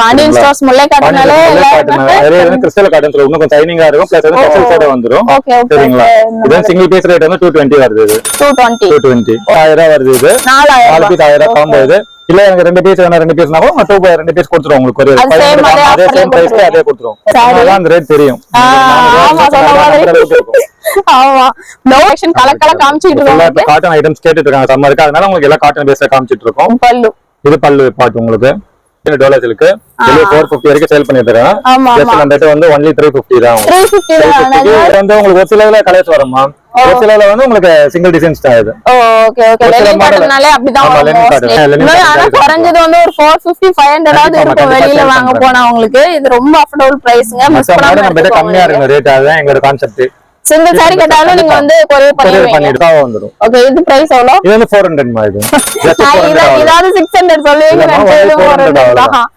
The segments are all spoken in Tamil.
பாண்டியன் ஸ்டோர்ஸ் முல்லை காட்டனால கிறிஸ்டல் காட்டன் சொல்லுவோம். இன்னும் கொஞ்சம் ஷைனிங்கா இருக்கும். பிளஸ் வந்து டெக்ஸ்டைல்ஸோட வந்துரும். சரிங்களா? இது சிங்கிள் பீஸ் ரேட் வந்து 220 வருது. இது 220 1000 வருது. இது 4 பீஸ் 1000 காம்போ. இது இல்ல எனக்கு 2 பீஸ் வேணா 2 பீஸ்னா கூட நான் 2 பீஸ் கொடுத்துருவோம் உங்களுக்கு. ஒரு அதே சேம் பிரைஸ்ல அதே கொடுத்துருவோம். அதனால அந்த ரேட் தெரியும். ஆமா ப்ளூ செக்ஷன் கலர் கலர் காமிச்சிட்டு இருக்கோம். காட்டன் ஐட்டம்ஸ் கேட்டுட்டு இருக்காங்க சம்மருக்கு. அதனால உங்களுக்கு எல்லாம் காட்டன் பேஸ்ல காமிச்சிட்டு இருக்கோம். பல்லு இது பல்லு பாட்டு உங்களுக்கு டாலர்ஸ் இருக்கு. வெளிய 450 வரைக்கும் சேல் பண்ணிட்டு இருக்காங்க. ஜஸ்ட் நம்ம கிட்ட வந்து only 350 தான். 350 வந்து உங்களுக்கு ஒரு சிலல கலர்ஸ் வருமா? ஒரு சிலல வந்து உங்களுக்கு சிங்கிள் டிசைன்ஸ் தான் இது. Okay okay. லெனின் காட்டனாலே அப்படி தான் வரும். ஆனா குறஞ்சது வந்து ஒரு 450 500 ஆவது இருக்கும் வெளியில வாங்க போனா உங்களுக்கு. இது ரொம்ப அஃபோர்டபுள் பிரைஸ்ங்க. மிஸ் பண்ணாம நம்ம கிட்ட கம்மியா இருக்கு ரேட். அதுதான் எங்களோட கான்செப்ட். சிங்கிள் சாரி கேட்டாலும் நீங்க வந்து கொரியர் பண்ணிடுவீங்க. வந்துரும். ஓகே இது பிரைஸ் எவ்வளவு? இது வந்து 400 மா இது. இதாவது 600 சொல்லுவீங்க.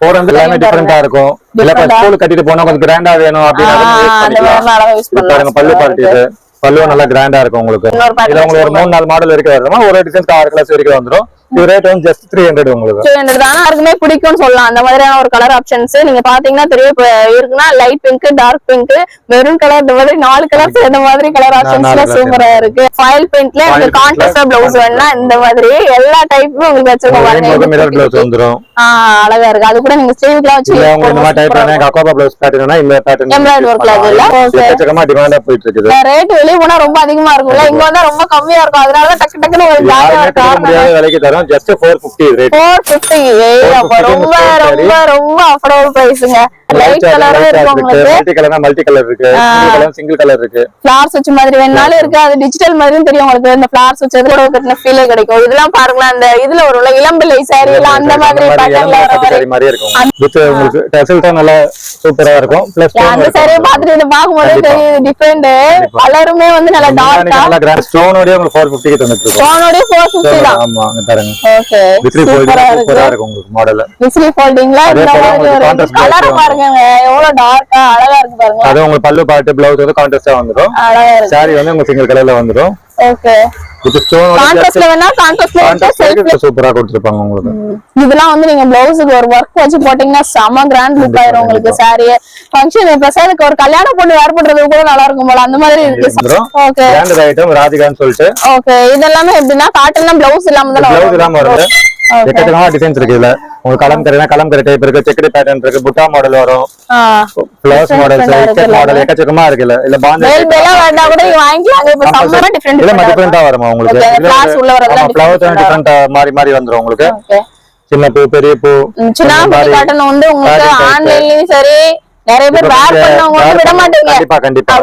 400 எல்லாமே டிஃபரண்டா இருக்கும். இல்ல ஸ்கூல் கட்டிட்டு போனா கொஞ்சம் கிராண்டா வேணும் அப்படினா பாருங்க பல்லு பார்ட்டி இது. பல்லு நல்லா கிராண்டா இருக்கும் உங்களுக்கு. இதுல உங்களுக்கு ஒரு 3-4 மாடல் வரைக்கும் வருமா. ஒரு டிசைன் 6 கிளாஸ் வரைக்கும் வந்துரும். இது ரேட் வந்து just 300 உங்களுக்கு. 300 தான யாருக்குமே பிடிக்கும்னு சொல்லலாம். அந்த மாதிரியான ஒரு கலர் ஆப்ஷன்ஸ் நீங்க பாத்தீங்கன்னா தெரியும். இருக்குனா light pink, dark pink, maroon colour இந்த மாதிரி 4 கலர்ஸ் இந்த மாதிரி கலர் ஆப்ஷன்ஸ்ல சூப்பரா இருக்கு. ஃபாயில் பெயிண்ட்ல இந்த கான்ட்ராஸ்ட் ப்ளவுஸ் வேணா இந்த மாதிரி எல்லா டைப்பும் உங்களுக்கு வச்சிருக்கோம் பாருங்க. மிரர் ப்ளவுஸ் வந்துரும். அழகா இருக்கு. அது கூட நீங்க ஸ்லீவ்ல வச்சு இந்த மாதிரி டைப் பண்ணா அக்கோபா ப்ளவுஸ் பேட்டர்னா இந்த பேட்டர்ன் எம்ப்ராய்டரி வர்க்ல அதுல எக்கச்சக்கமா டிமாண்டா போயிட்டு இருக்குது. ரேட் வெளிய போனா ரொம்ப அதிகமா இருக்கும்ல. இங்க வந்தா ரொம்ப கம்மியா இருக்கும். அதனால டக்கு டக்குன்னு ஒரு ஜாலியா இருக்கும். விலைக்கு தரோம். just 450 rate. 450 அப்ப ரொம்ப ரொம்ப ரொம்ப அஃபோர்டபுள் பிரைஸ்ங்க. லைட் கலரா இருக்கு உங்களுக்கு. மல்டி கலர்னா மல்டி கலர் இருக்கு. சிங்கிள் கலர் இருக்கு. ஃப்ளவர்ஸ் வச்ச மாதிரி வேணாலும் இருக்கு. அது டிஜிட்டல் மாதிரியும் தெரியும் உங்களுக்கு. இந்த ஃப்ளவர்ஸ் வச்சது கூட கட்டின ஃபீலே கிடைக்கும். இதெல்லாம் பாருங்களா அந்த இதுல ஒரு இளம்பிள்ளை சாரி எல்லாம் அந்த மாதிரி பேட்டர்ன்ல சாரி மாதிரி இருக்கும். வித் உங்களுக்கு டெசல் தான் நல்லா சூப்பரா இருக்கும். பிளஸ் அந்த சாரியை பார்த்துட்டு பாக்கும்போது தெரியுது டிஃபரெண்ட். கலருமே வந்து நல்லா டார்க்கா நல்லா கிராண்ட் ஸ்டோனோட உங்களுக்கு 450 க்கு தந்துட்டு இருக்கோம். ஸ்டோனோட 450 தான். ஆமா அங்க பாருங்க. ஓகே வித்ரி ஃபோல்டிங் சூப்பரா இருக்கும் உங்களுக்கு மாடல். வித்ரி ஃபோல்டிங்ல இந்த மாதிரி ஒரு கலர் பாருங்க எவ்வளவு டார்க்கா அழகா இருக்கு பாருங்க. அது உங்களுக்கு பல்லு பாட்டு ப்ளவுஸ் வந்து கான்ட்ராஸ்டா வந்துரும். அழகா இருக்கு. சாரி வந்து உங்களுக்கு சிங்கிள் கலர்ல வந்துரும். ஓகே. இது ஸ்டோன் கான்ட்ராஸ்ட்ல வேணா கான்ட்ராஸ்ட்ல செல்ஃப்ல சூப்பரா கொடுத்திருப்பாங்க உங்களுக்கு. இதெல்லாம் வந்து நீங்க ப்ளவுஸ்க்கு ஒரு வர்க் வச்சு போட்டீங்கன்னா செம கிராண்ட் லுக் ஆயிரும் உங்களுக்கு. சாரி ஃபங்க்ஷன் பிரசாதுக்கு ஒரு கல்யாண பொண்ணு வேர் பண்றது கூட நல்லா இருக்கும் போல அந்த மாதிரி இருக்கு. ஓகே. பிராண்டட் ஐட்டம் ராதிகான்னு சொல்லிட்டு. ஓகே. இதெல்லாம் எப்படின்னா காட்டன்ல ப்ளவுஸ் இல்லாம தான் ப்ளவுஸ் இல்லாம வருது. எக்கச்சக்கமா டிசைன்ஸ் இருக்கு இதுல. உங்களுக்கு கலம்கரை டைப் இருக்கு, செக்குடு பேட்டர்ன் இருக்கு, புட்டா மாடல் வரும். ஃப்ளவர்ஸ் மாடல், செக் மாடல் எக்கச்சக்கமா இருக்குல. இல்ல பாண்ட் வேல்பேலா வேண்டா கூட நீங்க வாங்கிக்கலாம். இப்ப சம்மரா டிஃபரண்ட் இல்ல டிஃபரண்டா வருமா உங்களுக்கு. ஃப்ளார்ஸ் உள்ள வரதுல ஃப்ளவர்ஸ் டிஃபரண்டா மாறி மாறி வந்துரும் உங்களுக்கு. சின்ன பூ, பெரிய பூ, சின்ன காட்டன் வந்து உங்களுக்கு ஆன்லைன்லயும் சரி நிறைய பேர் வேர் பண்ணவங்க விட மாட்டீங்க. கண்டிப்பா கண்டிப்பா.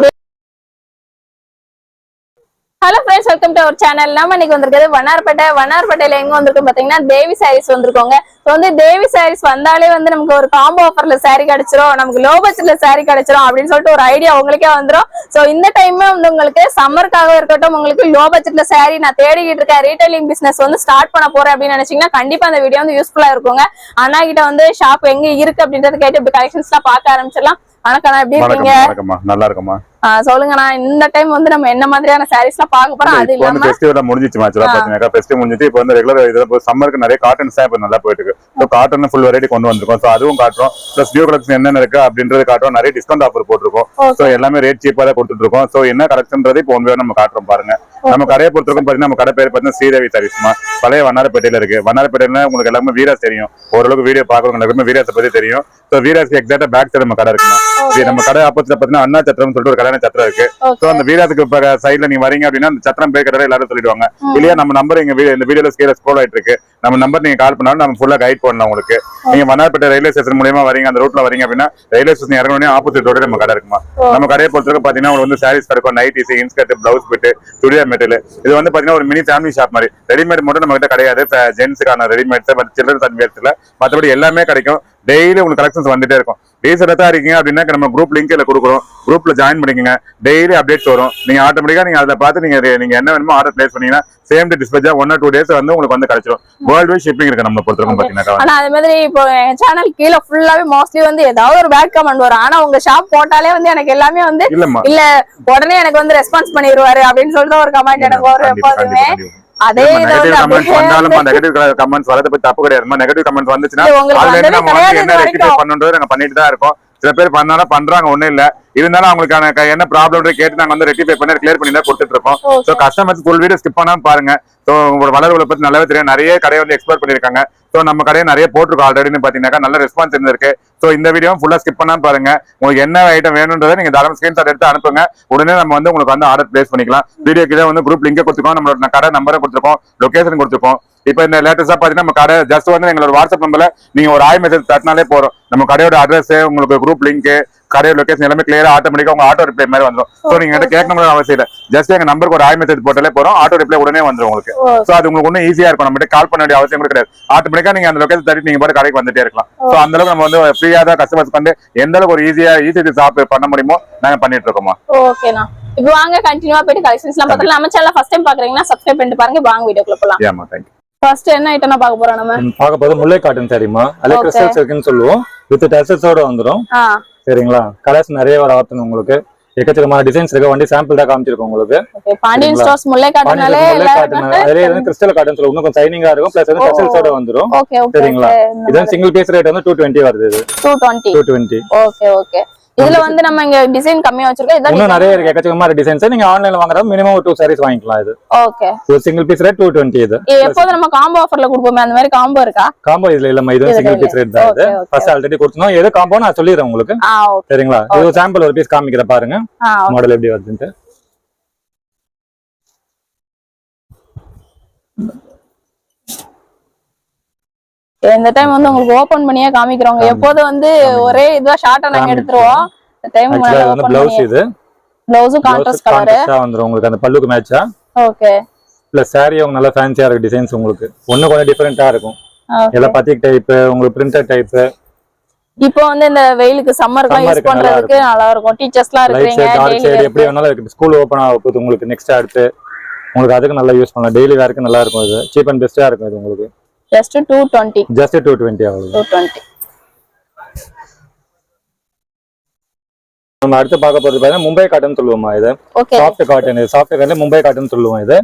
Hello friends, welcome to our channel. நாம இன்னைக்கு வந்திருக்கிறது வண்ணார்பேட்டையில எங்க வந்திருக்கோம் பாத்தீங்கன்னா தேவி சாரீஸ் வந்திருக்கோங்க. ஸோ வந்து தேவி சாரீஸ் வந்தாலே வந்து நமக்கு ஒரு காம்போ ஆஃபர்ல சாரி கிடைச்சிரும், நமக்கு லோ பட்ஜெட்ல சாரி கிடைச்சிரும் அப்படின்னு சொல்லிட்டு ஒரு ஐடியா உங்களுக்கே வந்துடும். ஸோ இந்த டைமே வந்து உங்களுக்கு சம்மருக்காக இருக்கட்டும், உங்களுக்கு லோ பட்ஜெட்ல சாரி நான் தேடிக்கிட்டு இருக்கேன், ரீட்டைலிங் பிசினஸ் வந்து ஸ்டார்ட் பண்ண போறேன் அப்படின்னு நினைச்சீங்கன்னா கண்டிப்பா அந்த வீடியோ வந்து யூஸ்ஃபுல்லா இருக்குங்க. அண்ணா கிட்ட வந்து ஷாப் எங்க இருக்கு அப்படின்றத கேட்டு இப்படி கலெக்ஷன்ஸ் எல்லாம் பார்க்க ஆரம்பிச்சிடலாம். வணக்கம், எப்படி இருக்கீங்க? நல்லா இருக்குமா? சொல்லுங்கண்ணா, இந்த டைம் வந்து நம்ம என்ன மாதிரியான சாரீஸ் எல்லாம் பார்க்க போறோம்? அது இல்லாம ஃபெஸ்டிவல் முடிஞ்சிச்சு மாச்சா பாத்தீங்கன்னா ஃபெஸ்டிவல் முடிஞ்சிட்டு இப்போ வந்து ரெகுலர் இதுல சம்மருக்கு நிறைய காட்டன்ஸ் தான் இப்போ நல்லா போயிட்டு இருக்கு. ஸோ காட்டன் ஃபுல் வெரைட்டி கொண்டு வந்திருக்கோம். ஸோ அதுவும் காட்டுறோம். பிளஸ் நியூ கலெக்ஷன் என்னென்ன இருக்கு அப்படின்றது காட்டுறோம். நிறைய டிஸ்கவுண்ட் ஆஃபர் போட்டிருக்கோம். ஸோ எல்லாமே ரேட் சீப்பா தான் கொடுத்துட்டு இருக்கோம். ஸோ என்ன கலெக்ஷன்றது இப்போ ஒன்று நம்ம காட்டுறோம் பாருங்க. நம்ம கடையை பொறுத்தவரைக்கும் பாத்தீங்கன்னா நம்ம கடை பேர் பார்த்தீங்கன்னா ஸ்ரீதேவி சாரீஸ்மா. பழைய வண்ணாரப்பேட்டையில இருக்கு. வண்ணாரப்பேட்டையில உங்களுக்கு எல்லாமே வீராஸ் தெரியும். ஓரளவுக்கு வீடியோ பாக்குறவங்க எல்லாருமே வீராஸை பத்தி தெரியும். ஸோ வீராஸ்க்கு எக்ஸாக்டா பேக் சைடு நம்ம கடை இருக்குமா. நம்ம கடை ஆப்போசிட்ல பாத்தீங்கன்னா அண்ணா சத்திரம் சொல்லிட்டு ஒரு கல்யாண சத்திரம் இருக்கு. சோ அந்த வீராத்துக்கு சைட்ல நீங்க வரீங்க அப்படின்னா அந்த சத்திரம் பேர் கடை எல்லாரும் சொல்லிடுவாங்க. இல்லையா நம்ம நம்பர் இந்த வீடியோல ஸ்க்ரோல் ஆயிட்டு இருக்கு. நம்ம நம்பர் நீங்க கால் பண்ணாலும் நம்ம ஃபுல்லா கைட் பண்ணலாம் உங்களுக்கு. நீங்க வண்ணார்பேட்டை ரயில்வே ஸ்டேஷன் மூலமா வரீங்க, அந்த ரூட்ல வரீங்க அப்படின்னா ரயில்வே ஸ்டேஷன் இறங்கணும் ஆப்போசிட் ரோட நம்ம கடை இருக்குமா. நம்ம கடையை பொறுத்தவரைக்கும் பாத்தீங்கன்னா உங்களுக்கு வந்து சாரீஸ் கிடைக்கும், nighties, inskirt, blouse bit, churidar material. இது வந்து பாத்தீங்கன்னா ஒரு மினி ஃபேமிலி ஷாப் மாதிரி. ரெடிமேட் மட்டும் நம்ம கிட்ட கிடையாது. ஜென்ஸுக்கான ரெடிமேட்ஸ், சில்ட்ரன்ஸ் அண்ட் வேர்ஸ்ல மற்றபடி எல்லாமே கிடைக்கும். டெய்லி உங்களுக்கு கலெக்ஷன்ஸ் வந்துட்டே இருக்கும். டீசர்ட்டா இருக்கீங்க அப்படின்னா நம்ம குரூப் லிங்க் கொடுக்குறோம். குரூப்ல ஜாயின் பண்ணிக்கங்க. டெய்லி அப்டேட்ஸ் வரும். நீங்க ஆட்டோமேட்டிக்கா நீங்க அதை பார்த்து நீங்க என்ன வேணுமோ ஆர்டர் பிளேஸ் பண்ணீங்கன்னா சேம் டே டிஸ்பேச்சா 1 or 2 days வந்து உங்களுக்கு வந்து கிடைச்சிடும். வேர்ல்ட் வைட் ஷிப்பிங் இருக்கு நம்ம பொறுத்தவரைக்கும் பாத்தீங்கன்னா. ஆனா அதே மாதிரி இப்போ என் சேனல் கீழே ஃபுல்லாவே மோஸ்ட்லி வந்து ஏதாவது ஒரு பேட் கமெண்ட் வரும். ஆனா உங்க ஷாப் போட்டாலே வந்து எனக்கு எல்லாமே வந்து இல்ல உடனே எனக்கு வந்து ரெஸ்பான்ஸ் பண்ணிடுவாரு அப்படின்னு சொல்லிட்டு ஒரு கமெண்ட் எனக்கு வரும் எப்போதுமே. அதே நெகட்டிவ் கமெண்ட்ஸ் வந்தாலும் நெகட்டிவ் கமெண்ட்ஸ் வரத பத்தி தப்பு கிடையாது. நெகட்டிவ் கமெண்ட்ஸ் வந்துச்சுன்னா அதுல இருந்து நம்ம வந்து என்ன ரெக்டிஃபை பண்ணணும்ன்றது நாங்க பண்ணிட்டு தான் இருக்கோம். சில பேர் பண்ணாலும் பண்றாங்க, ஒண்ணும் இல்ல. இருந்தாலும் அவங்களுக்கான என்ன ப்ராப்ளம் கேட்டு நாங்க வந்து ரெக்டிஃபை பண்ணி கிளியர் பண்ணி தான் கொடுத்துட்டு இருக்கோம். So customers full video skip பண்ணாம பாருங்க. சோ உங்களோட வளர்வுகளை பத்தி நல்லாவே தெரியும். நிறைய கடையை வந்து எக்ஸ்ப்ளோர் பண்ணிருக்காங்க. சோ நம்ம கடையை நிறைய போட்டிருக்கோம் ஆல்ரெடி பாத்தீங்கன்னா நல்ல ரெஸ்பான்ஸ் இருந்திருக்கு. சோ இந்த வீடியோ ஃபுல்லா ஸ்கிப் பண்ணாம பாருங்க. உங்களுக்கு என்ன ஐட்டம் வேணும்ன்றதை நீங்க தாராளமா ஸ்கிரீன்ஷாட் எடுத்து அனுப்புங்க. உடனே நம்ம வந்து உங்களுக்கு வந்து ஆர்டர் பிளேஸ் பண்ணிக்கலாம். வீடியோ கீழே வந்து குரூப் லிங்க் கொடுத்துருக்கோம், நம்மளோட கடை நம்பரை கொடுத்துருக்கோம், லொகேஷன் கொடுத்துருக்கோம். இப்ப இந்த லேட்டஸ்டா பாத்தீங்கன்னா நம்ம கடை ஜஸ்ட் வந்து எங்களோட வாட்ஸ்அப் நம்பர்ல நீங்க ஒரு மெசேஜ் தட்டினாலே போறோம். நம்ம கடையோட அட்ரஸ், உங்களுக்கு குரூப் லிங்க், கடையோட லொகேஷன் எல்லாமே கிளியரா ஆட்டோமேட்டிக்கா உங்க ஆட்டோ ரிப்ளை மாதிரி வந்துடும். சோ நீங்க கேட்கணும் அவசியம் இல்லை. ஜஸ்ட் எங்க நம்பருக்கு ஒரு மெசேஜ் போட்டாலே போறோம், ஆட்டோ ரிப்ளை உடனே வந்துடும் உங்களுக்கு. சோ அது உங்களுக்கு ஒன்னும் ஈஸியா இருக்கும். நம்ம கால் பண்ண வேண்டிய அவசியம் கூட கிடையாது. ஆட்டோமேட்டிக்கா நீங்க அந்த லொகேஷன் தட்டி நீங்க பாட்டு கடைக்கு வந்துட்டே இருக்கலாம். சோ அந்த அளவுக்கு நம்ம வந்து ஃப்ரீயா தான் கஸ்டமர்ஸ் வந்து எந்த அளவுக்கு ஒரு ஈஸி ஷாப் பண்ண முடியுமோ நாங்க பண்ணிட்டு இருக்கோமா. ஓகேண்ணா, இப்போ வாங்க கண்டினியூவா போயிட்டு கலெக்ஷன்ஸ்லாம் பார்த்தலாம். நம்ம சேனலை ஃபர்ஸ்ட் டைம் பாக்குறீங்கன்னா சப்ஸ்கிரைப் பண்ணிட்டு பாருங்க. வாங்க வீடியோக்குள்ள போலாம். ஆமா, தேங்க்யூ. ஃபர்ஸ்ட் என்ன ஐட்டம் பார்க்க போறோம்? நம்ம பார்க்க போறது முல்லை காட்டன் சாரிமா. அதுல கிறிஸ்டல் சில்க்னு சொல்லுவோம். வித் டசல்ஸோட வந்துரும். சரிங்களா? கலர்ஸ் நிறைய வர ஆப்ஷன் உங்களுக்கு. எக்கச்சக்கமான டிசைன்ஸ் இருக்கு. வண்டி சாம்பிள் தான் காமிச்சிருக்கோம் உங்களுக்கு. ஓகே, பாண்டியன் ஸ்டோர்ஸ் முல்லை காட்டனாலே அதே வந்து கிறிஸ்டல் காட்டன் சொல்லுவோம். இன்னும் கொஞ்சம் சைனிங்கா இருக்கும். பிளஸ் வந்து டசல்ஸோட வந்துரும். சரிங்களா? இதான் சிங்கிள் பீஸ் ரேட் வந்து 220 வருது. இது 220. Okay okay. இதுல வந்து நம்ம இங்க டிசைன் கம்மியா வச்சிருக்கோம். இன்னும் நிறைய இருக்கு, எக்கச்சக்கமா டிசைன்ஸ். நீங்க ஆன்லைன்ல வாங்குறது மினிமம் 2 sarees வாங்கிக்கலாம். இது ஓகே. ஒரு சிங்கிள் பீஸ் ரேட் 220. இது எப்போது நம்ம காம்போ ஆஃபர்ல கொடுப்போம். அந்த மாதிரி காம்போ இருக்கா? காம்போ இதுல இல்ல, இது சிங்கிள் பீஸ் ரேட் தான். இது ஃபர்ஸ்ட் ஆல்ரெடி கொடுத்தோம். எது காம்போ நான் சொல்லிறேன் உங்களுக்கு. சரிங்களா? இது சாம்பிள் ஒரு பீஸ் காமிக்கிற பாருங்க, மாடல் எப்படி வருதுன்னு. இந்த டைம் வந்து உங்களுக்கு ஓபன் பண்ணியே காமிக்கிறோம். எப்போது வந்து ஒரே இதுவா ஷார்ட்டா நாங்க எடுத்துருவோம். இந்த டைம் வந்து ப்ளவுஸ், இது ப்ளவுஸ் கான்ட்ராஸ்ட் கலர் வந்துரும் உங்களுக்கு. அந்த பல்லுக்கு மேட்சா. ஓகே. பிளஸ் saree உங்களுக்கு நல்ல ஃபேன்சியா இருக்கு. டிசைன்ஸ் உங்களுக்கு ஒண்ணு கொஞ்சம் டிஃபரெண்டா இருக்கும். எல்லாம் பத்திக் டைப், உங்களுக்கு பிரிண்டட் டைப். இப்போ வந்து இந்த வெயிலுக்கு சம்மருக்கு யூஸ் பண்றதுக்கு நல்லா இருக்கும். டீச்சர்ஸ்லாம் இருக்கீங்க, டார்க் ஷேட் எப்படி வேணாலும் இருக்கு. ஸ்கூல் ஓபன் ஆக போகுது உங்களுக்கு. நெக்ஸ்ட் அடுத்து உங்களுக்கு அதுக்கு நல்லா யூஸ் பண்ணலாம். டெய்லி வேர்க்கு நல்லா இருக்கும். இது சீப் அண்ட் பெஸ்டா இருக்கும். இது உங்களுக்கு just 220. just 220 ஆகுது. 220. நம்ம அடுத்து பார்க்க போறது பாத்தீங்கன்னா மும்பை காட்டன் சொல்லுவோமா. இது soft cotton. Soft cotton Mumbai cotton சொல்லுவோம். இது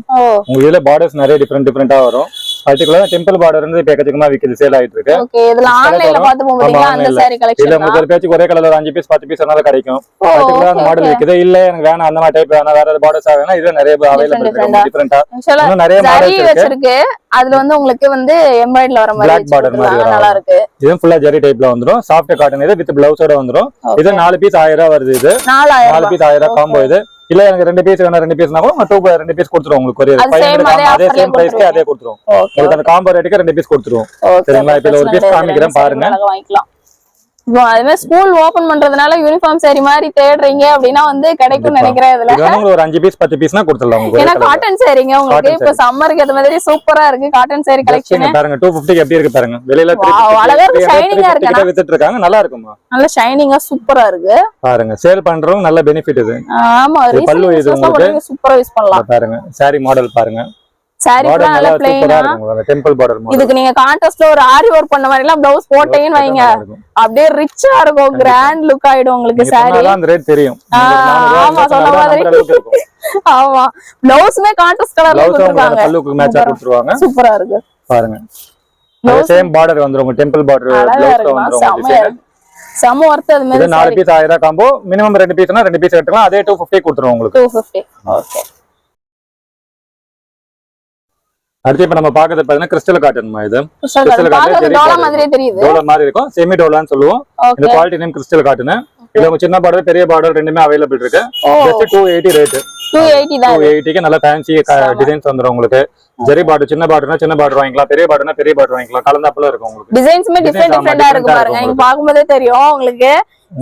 உங்களுக்கு இதுல பார்டர்ஸ் நிறைய டிஃபரெண்டா வரும். பர்టిక్యులரா டெம்பிள் பார்டர் வந்து இப்ப எக்கச்சக்கமா விக்குது, சேல் ஆயிட்டு இருக்கு. ஓகே, இதெல்லாம் ஆன்லைன்ல பார்த்து போறீங்க. அந்த saree கலெக்ஷன் இல்ல உங்களுக்கு ஒரு பேட்ச் ஒரே கலர்ல 5 பீஸ் 10 பீஸ் வேணாலும் கிடைக்கும். பர்టిక్యులரா அந்த மாடல் விக்குது. இல்ல எனக்கு வேணாம் அந்த மாதிரி டைப் வேணாம், வேற பார்டர்ஸ் வேணாம், இதுல நிறைய அவேலபிள் இருக்கு. டிஃபரெண்டா இன்னும் நிறைய மாடல்ஸ் இருக்கு. அதுல வந்து உங்களுக்கு வந்து எம்ப்ராய்டரி வர மாதிரி பிளாக் பார்டர் மாதிரி நல்லா இருக்கு. இது ஃபுல்லா ஜரி டைப்ல வந்துரும். Soft cotton. இது வித் பிளவுஸோட வந்துரும். இது 4 பீஸ் 1000 ரூபாய் வருது. இது 4 பீஸ் 1000 காம்போ. இது இல்ல எனக்கு 2 பீஸ் வேணா 2 பீஸ்னா கூட 2 பீஸ் கொடுத்துருவோம் உங்களுக்கு. ஒரே 500 அதே சேம் பிரைஸ்க்கு அதே கொடுத்துருவோம் உங்களுக்கு. அந்த காம்போ ரேட்டுக்கு 2 பீஸ் கொடுத்துருவோம். சரிங்களா? இப்ப ஒரு பீஸ் காமிக்கிறேன் பாருங்க. வாங்கிக்கலாம். இப்போ அதுமே ஸ்கூல் ஓபன் பண்றதுனால யூனிஃபார்ம் saree மாதிரி தேடுறீங்க அப்படின்னா வந்து கிடைக்கும்னு நினைக்கிறேன். இதுல ஒரு 5 பீஸ் 10 பீஸ்னா கொடுத்துடலாம் உங்களுக்கு. ஏன்னா காட்டன் சாரீங்க உங்களுக்கு இப்ப சம்மருக்கு ஏத்த மாதிரி சூப்பரா இருக்கு. காட்டன் saree கலெக்ஷன் பாருங்க. 250 எப்படி இருக்கு பாருங்க. வெளியில அழகா இருக்கு, ஷைனிங்கா இருக்கு. வித்துட்டு இருக்காங்க. நல்லா இருக்குமா? நல்ல ஷைனிங்கா சூப்பரா இருக்கு பாருங்க. சேல் பண்றவங்க நல்ல பெனிஃபிட் இது. ஆமா, பல்லு இது உங்களுக்கு சூப்பரா யூஸ் பண்ணலாம். பாருங்க saree மாடல் பாருங்க. saree நல்ல பிளைனா டெம்பிள் பார்டர் மாடல். இதுக்கு நீங்க கான்ட்ராஸ்ட்ல ஒரு ஆரி வர்க் பண்ண மாதிரி எல்லாம் ப்ளவுஸ் போட்டீங்கன்னு வைங்க, அப்படியே ரிச்சா இருக்கும். கிராண்ட் லுக் ஆயிடும் உங்களுக்கு saree. அந்த ரேட் தெரியும். ஆமா, சொன்ன மாதிரி. ஆமா, ப்ளவுஸ்மே கான்ட்ராஸ்ட் கலர்ல கொடுத்திருக்காங்க. பல்லுக்கு மேட்சா கொடுத்துருவாங்க. சூப்பரா இருக்கு பாருங்க. சேம் பார்டர் வந்துரும். டெம்பிள் பார்டர் ப்ளவுஸ் வந்துரும். சம வர்த். அது மாதிரி 4 பீஸ் 1000 காம்போ. மினிமம் 2 பீஸ்னா 2 பீஸ் எடுத்துக்கலாம். அதே 250 கொடுத்துருவோம் உங்களுக்கு. 250. ஓகே. அடுத்து இப்ப நம்ம பாக்குறது பாத்தீங்கன்னா கிறிஸ்டல் காட்டன். இது கிறிஸ்டல் காட்டன் டோலா மாதிரி தெரியுது. டோலா மாதிரி இருக்கும். செமி டோலான்னு சொல்லுவோம். இந்த குவாலிட்டி நேம் கிறிஸ்டல் காட்டன். இது உங்க சின்ன பார்டர் பெரிய பார்டர் ரெண்டுமே அவைலபிள் இருக்கு. Just 280 rate. 280 தான். 280க்கு நல்ல ஃபேன்சி டிசைன்ஸ் வந்துரும் உங்களுக்கு. ஜரி பார்டர் சின்ன பார்டர்னா சின்ன பார்டர் வாங்கிக்கலாம், பெரிய பார்டர்னா பெரிய பார்டர் வாங்கிக்கலாம். கலந்தாப்புல இருக்கும் உங்களுக்கு. டிசைன்ஸ்மே டிஃபரெண்டா இருக்கு பாருங்க. நீங்க பாக்கும்போதே தெரியும் உங்களுக்கு.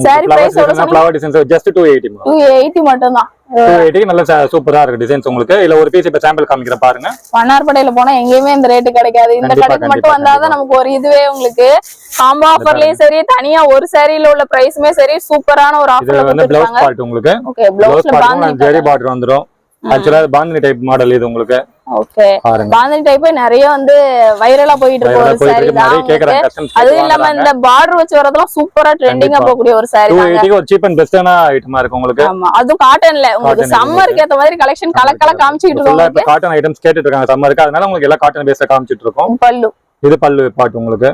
saree price எவ்வளவு சொன்னீங்க? Flower designs just 280. 280 மட்டும் தான். 280 நல்ல சூப்பரா இருக்கு டிசைன்ஸ் உங்களுக்கு. இல்ல ஒரு பீஸ் இப்ப சாம்பிள் காமிக்கிற பாருங்க. வண்ணார்பேட்டையில போனா எங்கேயுமே இந்த ரேட் கிடைக்காது. இந்த கடைக்கு மட்டும் வந்தாதான் நமக்கு ஒரு இதுவே உங்களுக்கு காம்போ ஆஃபர்லயும் சரி, தனியா ஒரு சாரியில உள்ள பிரைஸ்மே சரி, சூப்பரான ஒரு ஆஃபர்ல கொடுத்திருக்காங்க. ப்ளவுஸ் பார்ட் உங்களுக்கு. ஓகே, ப்ளவுஸ்ல பாருங்க ஜரி பார்டர் வந்துரும். ஆக்சுவலா பாந்தினி டைப் மாடல் இது உங்களுக்கு. ஓகே பாருங்க. பாந்தனி டைப் நிறைய வந்து வைரலா போயிட்டு இருக்கு ஒரு saree தான் நிறைய கேக்குறாங்க உங்களுக்கு. கஸ்டமர்ஸ். அது இல்லாம இந்த பார்டர் வச்சு வரதெல்லாம் சூப்பரா ட்ரெண்டிங்கா போகக்கூடிய ஒரு saree தாங்க. 280 ஒரு சீப் அண்ட் பெஸ்டான ஐட்டமா இருக்கு உங்களுக்கு. ஆமா அதுவும் காட்டன்ல உங்களுக்கு சம்மருக்கு ஏத்த மாதிரி கலெக்ஷன் கலக்கல காமிச்சிட்டு ஃபுல்லா இருக்கோம். இப்ப காட்டன் ஐட்டம்ஸ் கேட்டுட்டு இருக்காங்க சம்மருக்கு, அதனால உங்களுக்கு எல்லாம் காட்டன் பேஸ்ல காமிச்சிட்டு இருக்கோம். பல்லு இது பல்லு பாட்டு உங்களுக்கு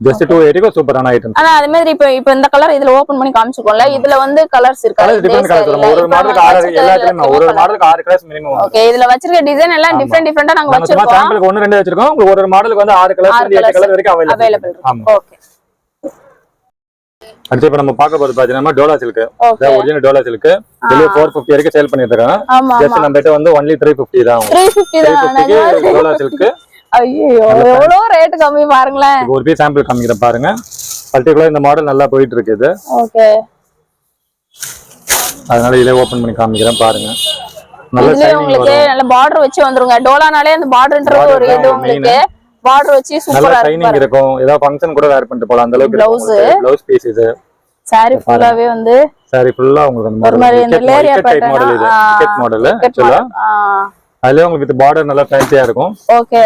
ஜஸ்ட் 280 சூப்பரான ஐட்டம். ஆனா அதே மாதிரி இப்ப இந்த கலர் இதுல ஓபன் பண்ணி காமிச்சுக்கோம்ல, இதுல வந்து கலர்ஸ் இருக்கா? கலர் டிஃபரண்ட் கலர்ஸ் வரும். ஒரு மாடலுக்கு 6 எல்லாத்துலயும் ஒரு மாடலுக்கு 6 கலர்ஸ் மினிமம் வரும். ஓகே இதுல வச்சிருக்க டிசைன் எல்லாம் டிஃபரெண்டா நாங்க வச்சிருக்கோம். சாம்பிளுக்கு 1 2 வச்சிருக்கோம். உங்களுக்கு ஒரு மாடலுக்கு வந்து 6 கலர்ஸ் 8 கலர் வரைக்கும் அவேலபிள் இருக்கு. ஆமா. ஓகே அடுத்து இப்ப நம்ம பார்க்க போறது பாத்தீங்கன்னா டோலா சில்க். இது ஒரிஜினல் டோலா சில்க். வெளிய 450 வரைக்கும் சேல் பண்ணிட்டு இருக்காங்க. ஜஸ்ட் நம்ம கிட்ட வந்து only 350 தான். 350 க்கு டோலா சில்க். ஐயோ எவ்வளவு ரேட் கம்மி பாருங்களேன். ஒரு பீஸ் சாம்பிள் காமிக்கிறேன் பாருங்க. பர்టిక్యులர் இந்த மாடல் நல்லா போயிட்டு இருக்கு இது. ஓகே அதனால இதை ஓபன் பண்ணி காமிக்கிறேன் பாருங்க. நல்ல இதுல ஷைனிங் உங்களுக்கு வரும். நல்ல பார்டர் வச்சு வந்துருங்க. டோலானாலே அந்த பார்டர்ன்றது ஒரு இது உங்களுக்கு பார்டர் வச்சு நல்ல சூப்பரா ஷைனிங் இருக்கு. இருக்கும். ஏதோ ஃபங்க்ஷன் கூட வேர் பண்ணிட்டு போலாம் அந்த அளவுக்கு Blouse. ப்ளவுஸ் பீஸ் இது. saree ஃபுல்லாவே வந்து சாரி ஃபுல்லா உங்களுக்கு அந்த ஒரு மாதிரி இந்த லேரியா டைப் மாடல் இது. டிக்கெட் மாடல் ஆக்சுவலா. அதுல உங்களுக்கு வித் பார்டர் நல்லா ஃபேன்சியா இருக்கும். ஓகே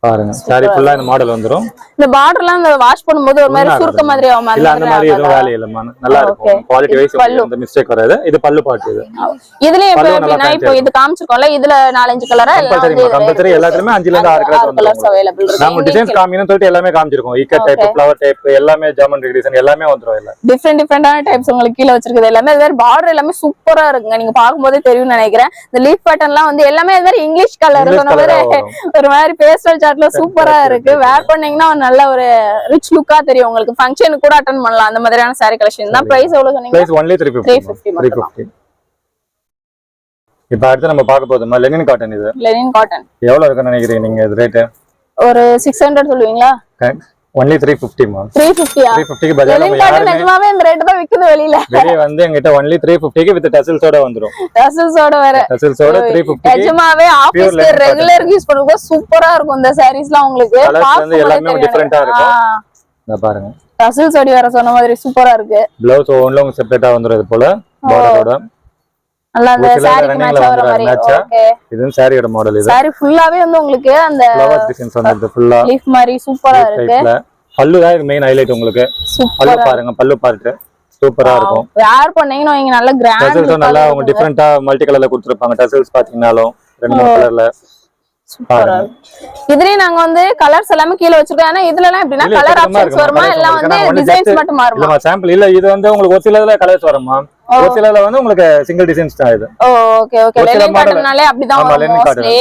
பாருங்க சாரி ஃபுல்லா இந்த மாடல் வந்துரும். இந்த பார்டர்லாம் அந்த வாஷ் பண்ணும்போது ஒரு மாதிரி சுருக்க மாதிரி ஆகும். இல்ல அந்த மாதிரி எதுவும் வேலை இல்லம்மா. நல்லா இருக்கும். குவாலிட்டி வைஸ் அந்த மிஸ்டேக் வராது. இது பல்லு பாட்டு இது. இதுல எப்படினா இப்போ இது காமிச்சிருக்கோம்ல, இதுல 4-5 கலரா கம்பல்சரி எல்லாத்துலயுமே 5 ல இருந்து 6 கலர்ஸ் அவேலபிள் இருக்கு. நாம டிசைன்ஸ் காமிக்கணும்னு சொல்லிட்டு எல்லாமே காமிச்சிருக்கோம். ஈக்கட் டைப், ஃப்ளவர் டைப் எல்லாமே ஜாமெட்ரி டிசைன் எல்லாமே வந்துரும். இல்ல டிஃபரெண்டான டைப்ஸ் உங்களுக்கு கீழ வச்சிருக்குது எல்லாமே. இது மாதிரி பார்டர் எல்லாமே சூப்பரா இருக்குங்க. நீங்க பாக்கும்போதே தெரியும்னு நினைக்கிறேன். இந்த லீஃப் பேட்டர்ன்லாம் வந்து எல்லாமே இது மாதிரி இங்கிலீஷ் கலர் சொன்ன மாதிரி ஒரு மாதிரி பேஸ்டல் சார்ட்ல சூப்பரா இருக்கு. வேர் பண்ணீங்கன்னா நல்ல ஒரு ரிச் லுக்கா தெரியும் உங்களுக்கு. ஃபங்க்ஷனுக்கு கூட அட்டெண்ட் பண்ணலாம். அந்த மாதிரியான saree கலெக்ஷன் தான். பிரைஸ் எவ்வளவு சொன்னீங்க? Price only 350. இப்போ அடுத்து நம்ம பார்க்க போறோம் லெனின் காட்டன். இது லெனின் காட்டன் எவ்வளவு இருக்குன்னு நினைக்கிறீங்க நீங்க? இது ரேட் ஒரு 600 சொல்லுவீங்களா? only 350 மா. 350 ஆ? 350 க்கு பதிலா நம்ம யாருமே நிஜமாவே இந்த ரேட் தான் விக்குது வெளியில. வெளிய வந்து எங்கிட்ட only 350 க்கு வித் டசல்ஸோட வந்துரும். டசல்ஸோட வர டசல்ஸோட 350 க்கு நிஜமாவே ஆபீஸ்க்கு ரெகுலர் யூஸ் பண்ணும்போது சூப்பரா இருக்கும் இந்த சாரீஸ்லாம் உங்களுக்கு. கலர்ஸ் வந்து எல்லாமே டிஃபரெண்டா இருக்கும். இத பாருங்க. டசல்ஸ் ஓடி வர சொன்ன மாதிரி சூப்பரா இருக்கு. ப்ளவுஸ் ஒன்ல உங்களுக்கு செப்பரேட்டா வந்துரும். இது போல பார்டரோட நல்லா அந்த சாரிக்கு மேட்ச் ஆவற மாதிரி. ஓகே இது சாரியோட மாடல். இது சாரி ஃபுல்லாவே வந்து உங்களுக்கு அந்த ஃப்ளவர் டிசைன்ஸ் வந்து ஃபுல்லா லீஃப் மாதிரி சூப்பரா இருக்கு. பல்லு தான் மெயின் ஹைலைட் உங்களுக்கு. பல்லு பாருங்க. பல்லு பார்ட் சூப்பரா இருக்கும். வேர் பண்ணீங்கன்னா நீங்க நல்ல கிராண்ட் டசல்ஸ் நல்லா அவங்க டிஃபரெண்டா மல்டி கலர்ல கொடுத்திருப்பாங்க. டசல்ஸ் பாத்தீங்கனாலும் 2 கலர்ல சூப்பரா இருக்கு. இதுலயே நாங்க வந்து கலர்ஸ் எல்லாமே கீழ வச்சிருக்கோம். ஆனா இதுலலாம் எப்படின்னா கலர் ஆப்ஷன்ஸ் வருமா இல்ல வந்து டிசைன்ஸ் மட்டும் மாறுமா? இல்ல சாம்பிள் இல்ல. இது வந்து உங்களுக்கு ஒரு சிலதுல கலர்ஸ் வருமா, ஒரு சிலதுல வந்து உங்களுக்கு சிங்கிள் டிசைன்ஸ் தான் இது. Okay okay. லெனின் காட்டன்னாலே அப்படிதான் வரும் மோஸ்ட்லி.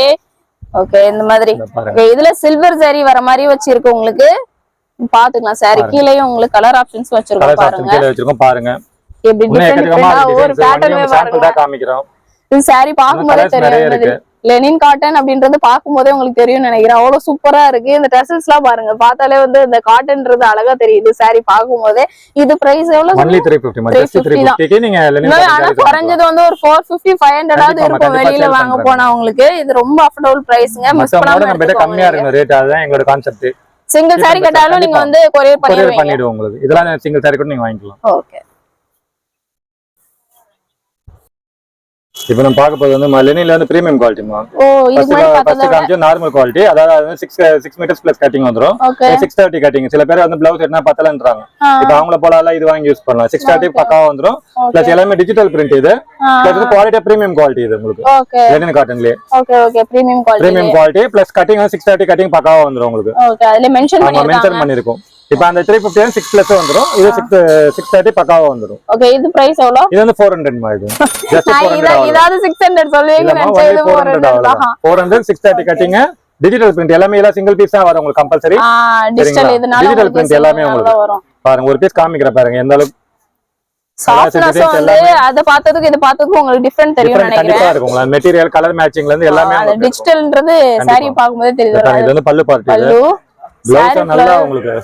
ஓகே இந்த மாதிரி இதுல சில்வர் saree வர மாதிரி வச்சிருக்கு உங்களுக்கு. பாத்துக்கலாம் saree கீழேயும் உங்களுக்கு கலர் ஆப்ஷன்ஸ் வச்சிருக்கோம் பாருங்க. கீழ வச்சிருக்கோம் பாருங்க. எப்படி டிஃபரெண்டா ஒரு பேட்டர்ன் சாம்பிள் தான் காமிக்கிறோம். இது saree பாக்கும்போதே தெரியும். லெனின் காட்டன் அப்படின்றது பாக்கும்போதே உங்களுக்கு தெரியும் நினைக்கிறேன். அவ்வளவு சூப்பரா இருக்கு. இந்த டசல்ஸ் எல்லாம் பாருங்க. பார்த்தாலே வந்து இந்த காட்டன்ன்றது அழகா தெரியுது saree பாக்கும்போதே. இது பிரைஸ் எவ்வளவு? only 350. just 350 க்கு நீங்க லெனின் ஆனா குறைஞ்சது வந்து ஒரு 450 500 ஆவது இருக்கும் வெளியில வாங்க போனா உங்களுக்கு. இது ரொம்ப அஃபோர்டபுள் பிரைஸ்ங்க. மிஸ் பண்ணாம நம்ம கம்மியா இருக்கு ரேட். அதுதான் எங்களோட கான்செப்ட். சிங்கிள் saree கேட்டாலும் நீங்க வந்து கொரியர் பண்ணிடுவோம் உங்களுக்கு. இதெல்லாம் சிங்கிள் saree கூட நீங்க வாங்கிக்கலாம். ஓகே இப்போ நம்ம பார்க்க போறது வந்து லெனின்ல வந்து பிரீமியம் குவாலிட்டிமா. ஓ இது மாதிரி ஃபர்ஸ்ட் காமிச்சது நார்மல் குவாலிட்டி. அதாவது 6 மீட்டர்ஸ் பிளஸ் கட்டிங் வந்துரும். 630 கட்டிங். சில பேர் வந்து ப்ளவுஸ் எடுத்தா பத்தலன்றாங்க. இப்போ அவங்கள போலால இது வாங்கி யூஸ் பண்ணலாம். 630 பக்காவா வந்துரும். பிளஸ் எல்லாமே டிஜிட்டல் பிரிண்ட். இது பிளஸ் குவாலிட்டி பிரீமியம் குவாலிட்டி இது உங்களுக்கு. ஓகே லெனின் காட்டன்லயே. Okay okay premium quality plus cutting 630 cutting பக்காவா வந்துரும் உங்களுக்கு. ஓகே அதுல மென்ஷன் பண்ணிருக்கோம். இப்போ அந்த 350 6 பிளஸ் வந்துரும். இது 630 பக்காவா வந்துரும். ஓகே இது பிரைஸ் எவ்வளவு? இது வந்து 400 மா. இது just 400. இதாவது 600 சொல்வீங்க நினைச்சேன். இது 400 630 கட்டிங் டிஜிட்டல் பிரிண்ட் எல்லாமே இல்ல சிங்கிள் பீஸ் தான் வரும் உங்களுக்கு கம்பல்சரி. டிஜிட்டல் இதனால டிஜிட்டல் பிரிண்ட் எல்லாமே உங்களுக்கு வரும். பாருங்க ஒரு பீஸ் காமிக்கிற பாருங்க எந்த அளவுக்கு சாஃப்ட்னஸ் வந்து அத பார்த்ததுக்கு இது பார்த்ததுக்கு உங்களுக்கு டிஃபரண்ட் தெரியும் நினைக்கிறேன். கண்டிப்பா இருக்கும். மெட்டீரியல் கலர் மேட்சிங்ல இருந்து எல்லாமே அந்த டிஜிட்டல்ன்றது saree பாக்கும்போது தெரியுது. இது வந்து பல்லு பார்ட். இது ப்ளவுஸ் நல்லா உங்களுக்கு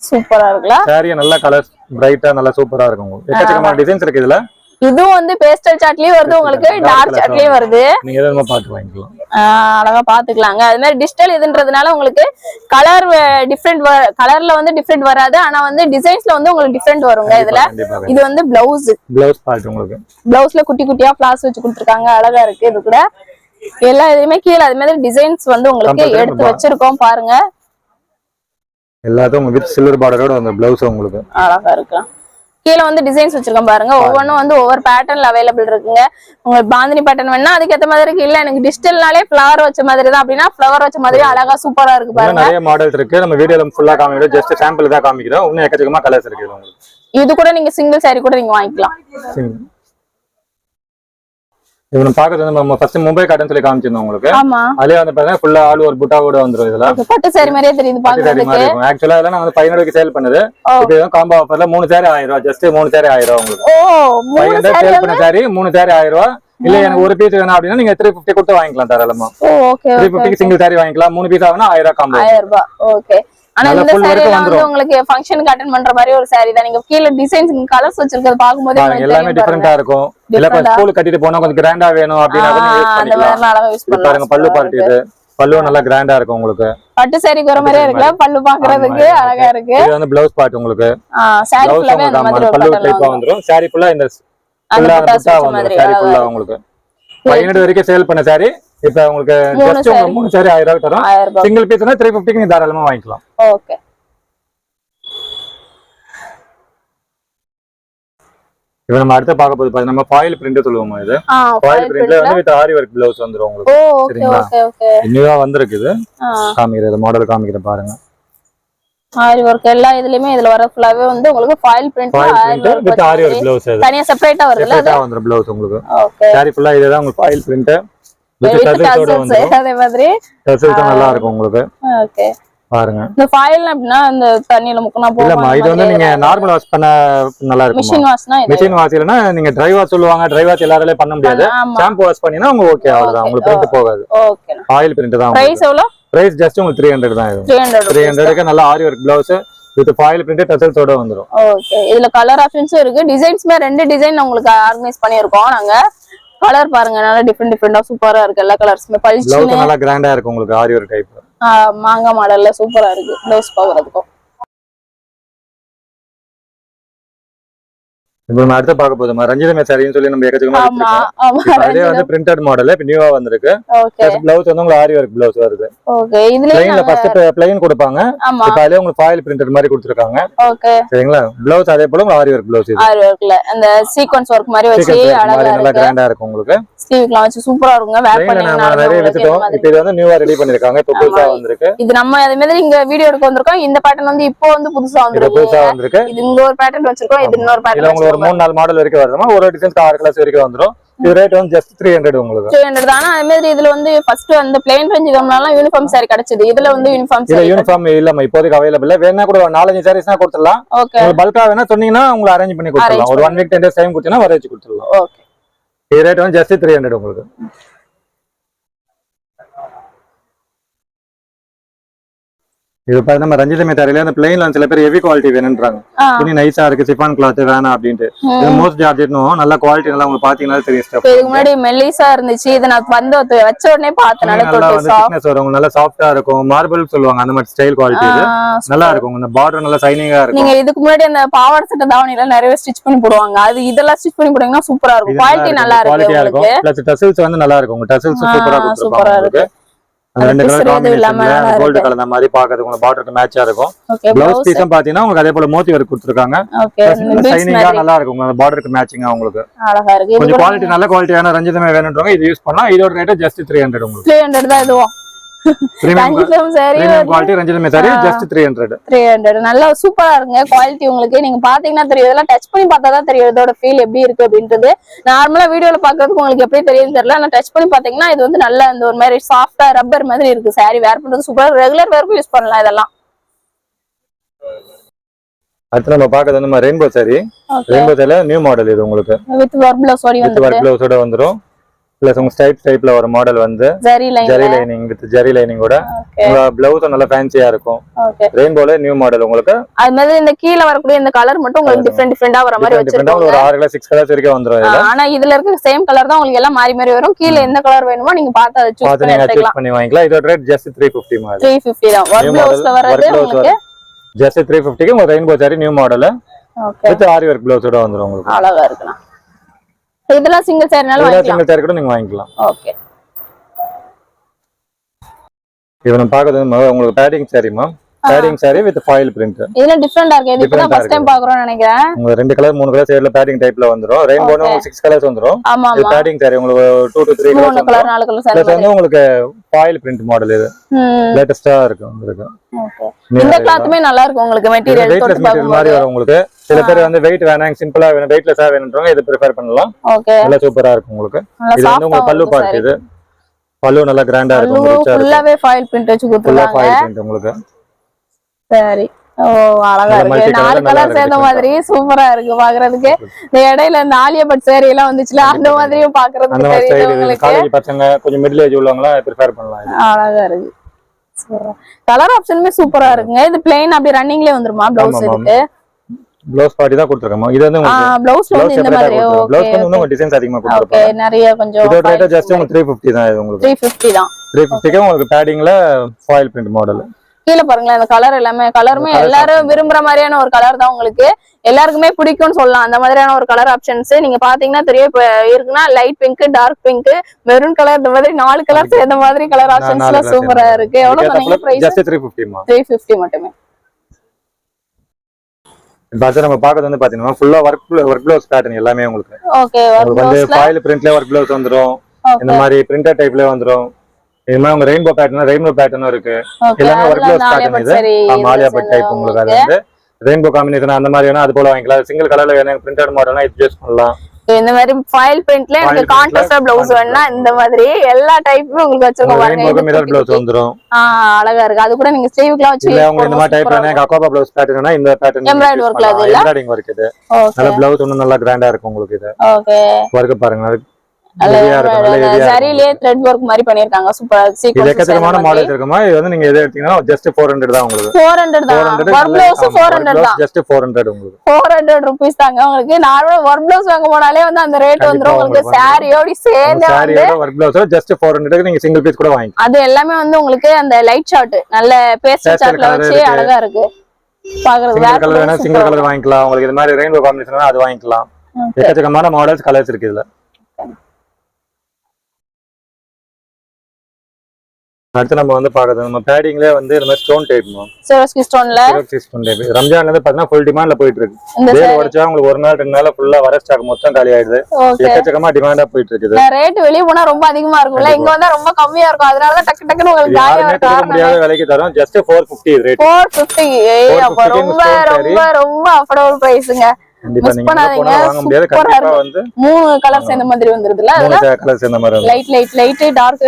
சூப்பரா இருக்குல. saree நல்ல கலர் பிரைட்டா நல்ல சூப்பரா இருக்கும் உங்களுக்கு. எக்கச்சக்கமான டிசைன்ஸ் இருக்கு இதுல. இதுவும் வந்து பேஸ்டல் சார்ட்லயே வருது உங்களுக்கு. டார்க் சார்ட்லயே வருது. நீங்க எதமா பார்த்து வாங்கிக்கலாம். அழகா பாத்துக்கலாங்க. அது மாதிரி டிஜிட்டல் இதுன்றதுனால உங்களுக்கு கலர் டிஃபரெண்ட் கலர்ல வந்து டிஃபரெண்ட் வராது. ஆனா வந்து டிசைன்ஸ்ல வந்து உங்களுக்கு டிஃபரெண்ட் வருங்க இதுல. இது வந்து ப்ளவுஸ் பார்ட் உங்களுக்கு. ப்ளவுஸ்ல குட்டி குட்டியா ஃபிளார்ஸ் வச்சு கொடுத்திருக்காங்க. அழகா இருக்கு. இது கூட எல்லா இதுலயுமே கீழே அது மாதிரி டிசைன்ஸ் வந்து உங்களுக்கு எடுத்து வச்சிருக்கோம் பாருங்க. எல்லாத்துக்கும் வித் சில்வர் பார்டரோட அந்த பிளவுஸ் உங்களுக்கு அழகா இருக்கு. கீழே வந்து டிசைன்ஸ் வச்சிருக்கோம் பாருங்க. ஒவ்வொன்றும் வந்து ஒவ்வொரு பேட்டர்ன்ல அவைலபிள் இருக்குங்க. உங்களுக்கு பாந்தினி பேட்டர்ன் வேணா அதுக்கேற்ற மாதிரி இருக்கு. இல்ல எனக்கு டிஜிட்டல்னாலே ஃபிளவர் வச்ச மாதிரி தான் அப்படின்னா ஃபிளவர் வச்ச மாதிரி அழகா சூப்பரா இருக்கு பாருங்க. நிறைய மாடல்ஸ் இருக்கு. நம்ம வீடியோல ஃபுல்லா காமிக்கிறோம், ஜஸ்ட் சாம்பிள் தான் காமிக்கிறோம். இன்னும் எக்கச்சக்கமா கலர்ஸ் இருக்கு உங்களுக்கு. இது கூட நீங்க சிங்கிள் சாரி கூட நீங்க வாங்கிக்கலாம். இவங்க பாக்குறது நம்ம ஃபர்ஸ்ட் மும்பை காட்டன் சொல்லி காமிச்சிருந்தோம் உங்களுக்கு. ஆமா, அதுல வந்து பாத்தீங்கன்னா ஃபுல்லா ஆல் ஓவர் புட்டாவோட வந்துரும். இதுல பட்டு சாரி மாதிரியே தெரியுது பாக்குறதுக்கு. ஆக்சுவலா இதெல்லாம் நான் வந்து 500க்கு சேல் பண்ணுது. இப்போ காம்போ ஆஃபர்ல 3 சாரி 1000 ரூபாய், ஜஸ்ட் 3 சாரி 1000 ரூபாய் உங்களுக்கு. ஓ, 500 சேல் பண்ண சாரி 3 சாரி 1000 ரூபாய். இல்ல எனக்கு ஒரு பீஸ் வேணும் அப்படின்னா நீங்க 350 கொடுத்து வாங்கிக்கலாம் தாராளமா. ஓகே, 350க்கு சிங்கிள் சாரி வாங்கிக்கலாம். 3 பீஸ் ஆகுனா 1000 ரூபாய் காம்போ. 1000 ரூபாய். ஓகே. ஆனா இந்த சாரி வந்து உங்களுக்கு ஃபங்க்ஷனுக்கு அட்டெண்ட் பண்ற மாதிரி ஒரு சாரி தான். நீங்க கீழ டிசைன்ஸ் கலர்ஸ் வச்சிருக்கிறது பாக்கும்போது எல்லாமே டிஃபரெண்டா இருக்கும். இல்ல ஸ்கூல் கட்டிட்டு போனா கொஞ்சம் கிராண்டா வேணும் அப்படினா கூட யூஸ் பண்ணிக்கலாம். அழகா யூஸ் பண்ணலாம். பாருங்க பல்லு பார்ட்டி இது. பல்லு நல்லா கிராண்டா இருக்கும் உங்களுக்கு. பட்டு சாரி வர மாதிரியே இருக்குல, பல்லு பாக்குறதுக்கு அழகா இருக்கு. இது வந்து ப்ளவுஸ் பார்ட் உங்களுக்கு. சாரி ஃபுல்லாவே அந்த மாதிரி பல்லு டைப்பா வந்துரும். சாரி ஃபுல்லா இந்த ஃபுல்லா புட்டா வந்துரும். சாரி ஃபுல்லா உங்களுக்கு 500 வரைக்கும் சேல் பண்ண சாரி இப்ப உங்களுக்கு ஜஸ்ட் 3 சாரி 1000 ரூபாய் தரோம். சிங்கிள் பீஸ்னா 350க்கு நீங்க தாராளமா வாங்கிக்கலாம். ஓகே. இப்போ நம்ம அடுத்து பார்க்க போறது நம்ம ஃபாயில் பிரிண்ட் சொல்லுவோம். இது ஃபாயில் பிரிண்ட்ல வந்து வித் ஆரி வர்க் ப்ளவுஸ் வந்துரும் உங்களுக்கு. சரிங்களா? நியூவா வந்திருக்குது. காமிக்கிறேன் மாடல் காமிக்கிறேன் பாருங்க. ஆரி வர்க் எல்லா இதுலயுமே இதுல வர ஃபுல்லாவே வந்து உங்களுக்கு foil print with aari work blouse. தனியா செப்பரேட்டா வருதுல, செப்பரேட்டா வந்துரும் ப்ளவுஸ் உங்களுக்கு. ஓகே. சாரி ஃபுல்லா இதுதான் உங்களுக்கு ஃபாயில் பிரிண்ட். அதே மாதிரி நல்லா இருக்கும் உங்களுக்கு. ஓகே பாருங்க. இந்த ஃபாயில் அப்படினா அந்த தண்ணில முக்கனா போகும். இல்ல இது வந்து நீங்க நார்மல் வாஷ் பண்ண நல்லா இருக்கும். மிஷின் வாஷ்னா இது. மிஷின் வாஷ் இல்லனா நீங்க ட்ரை வாஷ் சொல்லுவாங்க. ட்ரை வாஷ் எல்லாராலயும் பண்ண முடியாது. ஷாம்பு வாஷ் பண்ணினா உங்களுக்கு ஓகே அவ்வளவுதான். உங்களுக்கு பிரிண்ட் போகாது. ஓகே. ஃபாயில் பிரிண்ட் தான். பிரைஸ் எவ்வளவு? பிரைஸ் ஜஸ்ட் உங்களுக்கு 300 தான். இது 300க்கு நல்ல aari work blouse with foil print டசல்ஸோட வந்துரும். ஓகே. இதுல கலர் ஆப்ஷன்ஸும் இருக்கு. டிசைன்ஸ்மே 2 டிசைன் உங்களுக்கு ஆர்கனைஸ் பண்ணிருக்கோம் நாங்க. கலர் பாருங்க நல்லா டிஃபரெண்டா சூப்பரா இருக்கு. எல்லா கலர்ஸ்மே பளிச்சுன்னு நல்லா கிராண்டா இருக்கு உங்களுக்கு. ஆரி வர்க் டைப் மாங்கா மாடல்ல சூப்பரா இருக்கு ப்ளவுஸ் பாக்குறதுக்கு. இப்போ நம்ம அடுத்து பார்க்க போறோம் ரஞ்சிதமே சாரின்னு சொல்லி நம்ம எக்கச்சக்கமா வச்சிருக்கோம். அதுலயே வந்து பிரிண்டட் மாடல் இப்ப நியூவா வந்திருக்கு. ஓகே. ப்ளவுஸ் வந்து உங்களுக்கு ஆரி வர்க் ப்ளவுஸ் வருது. ஓகே. இதுல ப்ளைன்ல ஃபர்ஸ்ட் ப்ளைன் கொடுப்பாங்க. இப்போ அதுலயே உங்களுக்கு ஃபாயில் பிரிண்டட் மாதிரி கொடுத்திருக்காங்க. ஓகே. சரிங்களா? ப்ளவுஸ் அதே போல ஆரி வர்க் ப்ளவுஸ் இது. ஆரி வர்க்ல அந்த சீக்வென்ஸ் வர்க் மாதிரி வச்சு அழகா நல்லா கிராண்டா இருக்கும் உங்களுக்கு. ஸ்லீவ்லாம் வச்சு சூப்பரா இருக்குங்க. வேர் பண்ணீங்கன்னா நிறைய வித்துட்டோம். இப்போ இது வந்து நியூவா ரெடி பண்ணிருக்காங்க. இப்போ புதுசா வந்திருக்கு. இது நம்ம அதே மாதிரி இங்க வீடியோ எடுக்க வந்திருக்கோம். இந்த பேட்டர்ன் வந்து இப்போ வந்து புதுசா வந்திருக்கு. இது இங்க ஒரு பேட்டர்ன் வச்சிருக்கோம். இது இன்னொரு பேட்டர்ன். உங்களுக்கு ஒரு 3-4 மாடல் வரைக்கும் வருமா? ஒரு டிசைன்ஸ் 6 கிளாஸ் வரைக்கும் வந்துரும். இது ரேட் வந்து just 300 உங்களுக்கு. 300 தானா? அதே மாதிரி இதுல வந்து ஃபர்ஸ்ட் அந்த plain range இதெல்லாம் யூனிஃபார்ம் saree கிடைச்சது. இதுல வந்து யூனிஃபார்ம் saree. இல்ல யூனிஃபார்ம் இல்லமா இப்போதைக்கு அவேலபிள் இல்ல. வேணா கூட 4-5 sareesனா கொடுத்துடலாம். ஓகே. உங்களுக்கு பல்கா வேணா சொன்னீங்கன்னா உங்களுக்கு அரேஞ்ச் பண்ணி கொடுத்துடலாம். ஒரு 1 வீக் 10 days டைம் கொடுத்தீங்கன்னா வர வச்சு கொடுத்துடலாம். ஓகே. இது ரேட் வந்து just 300 உங்களுக்கு. இது பாரு நம்ம ரஞ்சிதமே தரையில அந்த பிளைன்ல சில பேர் ஹெவி குவாலிட்டி வேணும்ன்றாங்க. துணி நைஸா இருக்கு, சிஃபான் கிளாத் வேணாம் அப்படின்ட்டு. இது மோஸ்ட் ஜார்ஜெட்னும் நல்ல குவாலிட்டி நல்லா உங்களுக்கு பாத்தீங்கன்னா தெரியும் ஸ்டஃப். இதுக்கு முன்னாடி மெல்லிசா இருந்துச்சு. இது நான் வந்து வச்ச உடனே பார்த்தேன். நல்லா வந்து திக்னஸ் வரும், நல்லா சாஃப்ட்டா இருக்கும். மார்பிள் சொல்லுவாங்க அந்த மாதிரி ஸ்டைல் குவாலிட்டி இது. நல்லா இருக்கும். இந்த பார்டர் நல்லா ஷைனிங்கா இருக்கும். நீங்க இதுக்கு முன்னாடி அந்த பாவாடை சட்டை தாவணில நிறைய ஸ்டிட்ச் பண்ணி போடுவாங்க. அது இதெல்லாம் ஸ்டிட்ச் பண்ணி போடுங்கன்னா சூப்பரா இருக்கும். குவாலிட்டி நல்லா இருக்கு. குவாலிட்டியா இருக்கும். பிளஸ் டசல்ஸ் வந்து நல்லா இருக்கும். டசல்ஸ் சூப்பரா கொடுத்திருப்பாங்க. அந்த ரெண்டு கலர் காம்பினேஷன்ல கோல்ட் கலர் அந்த மாதிரி பாக்குறதுக்கு உங்களுக்கு பார்டருக்கு மேட்சா இருக்கும். ப்ளவுஸ் பீஸும் பாத்தீங்கன்னா உங்களுக்கு அதே போல மோத்தி வர்க் கொடுத்திருக்காங்க. ஷைனிங்கா நல்லா இருக்கும். அந்த பார்டருக்கு மேட்சிங்கா உங்களுக்கு அழகா இருக்கு. கொஞ்சம் குவாலிட்டி நல்ல குவாலிட்டியான ரஞ்சிதமே வேணும்ன்றவங்க இது யூஸ் பண்ணலாம். இதோட ரேட் just 300 உங்களுக்கு. 300 தான் இதுவும். ரஞ்சிதம் சாரி குவாலிட்டி ரஞ்சிதமே சாரி just 300. 300 நல்லா சூப்பரா இருக்குங்க. குவாலிட்டி உங்களுக்கு நீங்க பாத்தீங்கன்னா தெரியும். இதெல்லாம் டச் பண்ணி பார்த்தா தான் தெரியும் இதோட ஃபீல் எப்படி இருக்கு அப்படின்றது. நார்மலா வீடியோல பாக்குறதுக்கு உங்களுக்கு எப்படி தெரியும் தெரியல. ஆனா டச் பண்ணி பாத்தீங்கன்னா இது வந்து நல்ல அந்த ஒரு மாதிரி சாஃப்ட்டா ரப்பர் மாதிரி இருக்கு. சாரி வேர் பண்றது சூப்பரா. ரெகுலர் வேர்க்கும் யூஸ் பண்ணலாம் இதெல்லாம். அடுத்து நம்ம பாக்குறது வந்து ரெயின்போ சாரி. ரெயின்போ சாரில நியூ மாடல் இது உங்களுக்கு. வித் வர்க் ப்ளவுஸ் ஓடி வந்து வர்க் ப்ளவுஸோட வந்துரும். பிளஸ் உங்க டைப்ல ஒரு மாடல் வந்து ஜரி லைனிங் வித் ஜரி லைனிங்கோட உங்க ப்ளவுஸ் நல்ல ஃபேன்சியா இருக்கும். ஓகே. ரெயின்போல நியூ மாடல் உங்களுக்கு. அது மாதிரி இந்த கீழ வரக்கூடிய இந்த கலர் மட்டும் உங்களுக்கு டிஃபரெண்டா வர மாதிரி வச்சிருக்காங்க. ஒரு 6 கலர் 6 கலர்ஸ் வரைக்கும் வந்துரும் இதுல. ஆனா இதுல இருக்க சேம் கலர் தான் உங்களுக்கு எல்லாம் மாறி மாறி வரும். கீழ எந்த கலர் வேணுமோ நீங்க பார்த்து அதை சூஸ் பண்ணி வாங்கிக்கலாம். இதோட ரேட் just 350 மாதிரி. 350 தான். வர்க் ப்ளவுஸ்ல வரது உங்களுக்கு just 350 க்கு rainbow sorry new model. Okay. With aari work ப்ளவுஸோட வந்துரும் உங்களுக்கு. அழகா இருக்குனா. இதெல்லாம் சிங்கிள் சாரினால வாங்கிக்கலாம். சிங்கிள் சாரி கூட நீங்க வாங்கிக்கலாம். ஓகே. இது நம்ம பாக்குறது உங்களுக்கு பேடிங் சாரிமா, padding sari with foil print. இதுல டிஃபரண்டா இருக்கு. இது இப்பதான் ஃபர்ஸ்ட் டைம் பாக்குறோம் நினைக்கிறேன். உங்களுக்கு 2 கலர் 3 கலர் சைடுல பேடிங் டைப்ல வந்துரும். ரெயின்போல உங்களுக்கு 6 கலர்ஸ் வந்துரும். ஆமா இது பேடிங் சாரி உங்களுக்கு 2 to 3 colours 3 colour 4 colour sorry. இது வந்து உங்களுக்கு ஃபாயில் பிரிண்ட் மாடல். இது லேட்டஸ்டா இருக்கு உங்களுக்கு. ஓகே. இந்த கிளாத்துமே நல்லா இருக்கு உங்களுக்கு. மெட்டீரியல் தொட்டு பாக்கும்போது மாதிரி வரும் உங்களுக்கு. சில பேர் வந்து வெயிட் வேணாம் சிம்பிளா வேணும் வெயிட்லெஸ்ஸா வேணும்ன்றவங்க இது பிரெஃபர் பண்ணலாம். ஓகே. நல்லா சூப்பரா இருக்கும் உங்களுக்கு. இது வந்து உங்களுக்கு பல்லு பார்ட். இது பல்லு நல்லா கிராண்டா இருக்கும். ஃபுல்லாவே ஃபாயில் பிரிண்ட் வச்சு கொடுத்துருக்காங்க. ஃபாயில் பிரிண்ட் உங்களுக்கு. சரி. ஓ அழகா இருக்கு. 4 கலர் சேர்ந்த மாதிரி சூப்பரா இருக்கு பாக்குறதுக்கு. இந்த இடையில இந்த ஆலியா பட் சாரி எல்லாம் வந்துச்சுல அந்த மாதிரியும் பாக்குறதுக்கு தெரியுது உங்களுக்கு. காலேஜ் பசங்க கொஞ்சம் மிடில் ஏஜ் உள்ளவங்க பிரெஃபர் பண்ணலாம். அழகா இருக்கு. கலர் ஆப்ஷனுமே சூப்பரா இருக்குங்க. இது பிளைன் அப்படி ரன்னிங்லயே வந்துருமா ப்ளவுஸ் இதுக்கு? ப்ளவுஸ் பாடி தான் கொடுத்துருக்கோம். இது வந்து ப்ளவுஸ்ல வந்து இந்த மாதிரி ப்ளவுஸ் வந்து இன்னும் டிசைன்ஸ் அதிகமா கொடுத்துருக்கோம். ஓகே நிறைய கொஞ்சம் இதோட ரேட் ஜஸ்ட் உங்களுக்கு 350 தான். இது உங்களுக்கு 350 தான். 350க்கு உங்களுக்கு பேடிங்ல ஃபாயில் பிரிண்ட் மாடல். கீழ பாருங்களேன் இந்த கலர் எல்லாமே கலருமே எல்லாரும் விரும்புற மாதிரியான ஒரு கலர் தான் உங்களுக்கு. எல்லாருக்குமே பிடிக்கும்னு சொல்லலாம் அந்த மாதிரியான ஒரு கலர் ஆப்ஷன்ஸ். நீங்க பாத்தீங்கன்னா தெரியும் இப்ப இருக்குன்னா light pink, dark pink, maroon colour இந்த மாதிரி 4 கலர் சேர்ந்த மாதிரி கலர் ஆப்ஷன்ஸ்லாம் சூப்பரா இருக்கு. எவ்வளவு சொன்னீங்க பிரைஸ்? ஜஸ்ட் 350 மா. 350 மட்டுமே. பாத்தா நம்ம பாக்குறது வந்து பாத்தீங்கன்னா ஃபுல்லா வர்க் ப்ளவுஸ் பேட்டர்ன் எல்லாமே உங்களுக்கு. ஓகே. உங்களுக்கு வந்து ஃபாயில் பிரிண்ட்ல வர்க் ப்ளவுஸ் வந்துரும். இந்த மாதிரி பிரிண்டர் டைப்ல வந்துரும். இது மாதிரி உங்க ரெயின்போ பேட்டர்னும் இருக்கு. எல்லாமே வர்க் ப்ளவுஸ் பேட்டர்ன். இது ஆலியா பட் டைப் உங்களுக்கு. அது வந்து ரெயின்போ காம்பினேஷன் அந்த மாதிரி வேணா அது போல வாங்கிக்கலாம். சிங்கிள் கலர்ல வேணா பிரிண்டட் மாடல்னா இது யூஸ் பண்ணலாம். இந்த மாதிரி ஃபாயில் பிரிண்ட்ல எனக்கு கான்ட்ராஸ்டா ப்ளவுஸ் வேணும்னா இந்த மாதிரி எல்லா டைப்புமே உங்களுக்கு வச்சிருக்கோம் பாருங்க. ரெயின்போ மிரர் ப்ளவுஸ் வந்துரும். அழகா இருக்கு. அது கூட நீங்க ஸ்லீவ்க்குலாம் வச்சு இல்ல உங்களுக்கு இந்த மாதிரி டைப் வேணா அக்கோபா ப்ளவுஸ் பேட்டர்னா இந்த பேட்டர்ன் எம்ப்ராய்டரி வர்க்ல அது இல்ல எம்ப்ராய்டரிங் வர்க். இது நல்ல ப்ளவுஸ் இன்னும் நல்லா கிராண்டா இருக்கும் உங்களுக்கு. இது ஓகே. வர்க் பாருங்க. சரியிலே த்ரெட் வர்க் மாதிரி பண்ணிருக்காங்க. சூப்பரா சீக்வென்ஸ். இது எக்கச்சக்கமான மாடல்ஸ் இருக்குமா. இது வந்து நீங்க எதை எடுத்தீங்கன்னா ஜஸ்ட் 400 தான் உங்களுக்கு. 400 தான். வர்க் ப்ளவுஸ் 400 தான். ஜஸ்ட் 400 உங்களுக்கு. 400 ரூபீஸ் தாங்க உங்களுக்கு. நார்மல் வர்க் ப்ளவுஸ் வாங்க போனாலே வந்து அந்த ரேட் வந்துரும் உங்களுக்கு. சாரியோட சேர்ந்து சாரியோட வர்க் ப்ளவுஸ் ஜஸ்ட் 400 க்கு நீங்க சிங்கிள் பீஸ் கூட வாங்கிக்கலாம். அது எல்லாமே வந்து உங்களுக்கு அந்த லைட் ஷார்ட் நல்ல பேஸ்டல் ஷார்ட்ல வச்சு அழகா இருக்கு. பாக்குறது வேற கலர் வேணா சிங்கிள் கலர் வாங்கிக்கலாம். உங்களுக்கு இது மாதிரி ரெயின்போ காம்பினேஷன் அது வாங்கிக்கலாம். எக்கச்சக்கமான மாடல்ஸ் கலர்ஸ் இருக்கு இதுல. அடுத்து நம்ம வந்து பாக்குறது நம்ம பேடிங்ல வந்து இந்த மாதிரி ஸ்டோன் டைப் சிரோஸ்கி ஸ்டோன்ல ஸ்டோன் டைப் ரம்ஜான்ல இருந்து பாத்தீங்கன்னா ஃபுல் டிமாண்ட்ல போயிட்டு இருக்கு. டேல் உடைச்சா உங்களுக்கு ஒரு நாள் 2 நாள்ல ஃபுல்லா வர ஸ்டாக் மொத்தம் காலி ஆயிடுது. எக்கச்சக்கமா டிமாண்டா போயிட்டு இருக்குது. ரேட் வெளிய போனா ரொம்ப அதிகமா இருக்கும்ல. இங்க வந்தா ரொம்ப கம்மியா இருக்கும். அதனால தான் டக்கு டக்குன்னு உங்களுக்கு காலியா இருக்கு. முடியாத விலைக்கு தரோம். Just 450 rate. 450. அப்ப ரொம்ப ரொம்ப ரொம்ப அஃபோர்டபுள் பிரைஸ்ங்க. கண்டிப்பா நீங்க போனா வாங்க முடியாது. கண்டிப்பா வந்து 3 கலர்ஸ் இந்த மாதிரி வந்துருதுல. 3 கலர்ஸ் இந்த மாதிரி லைட் டார்க்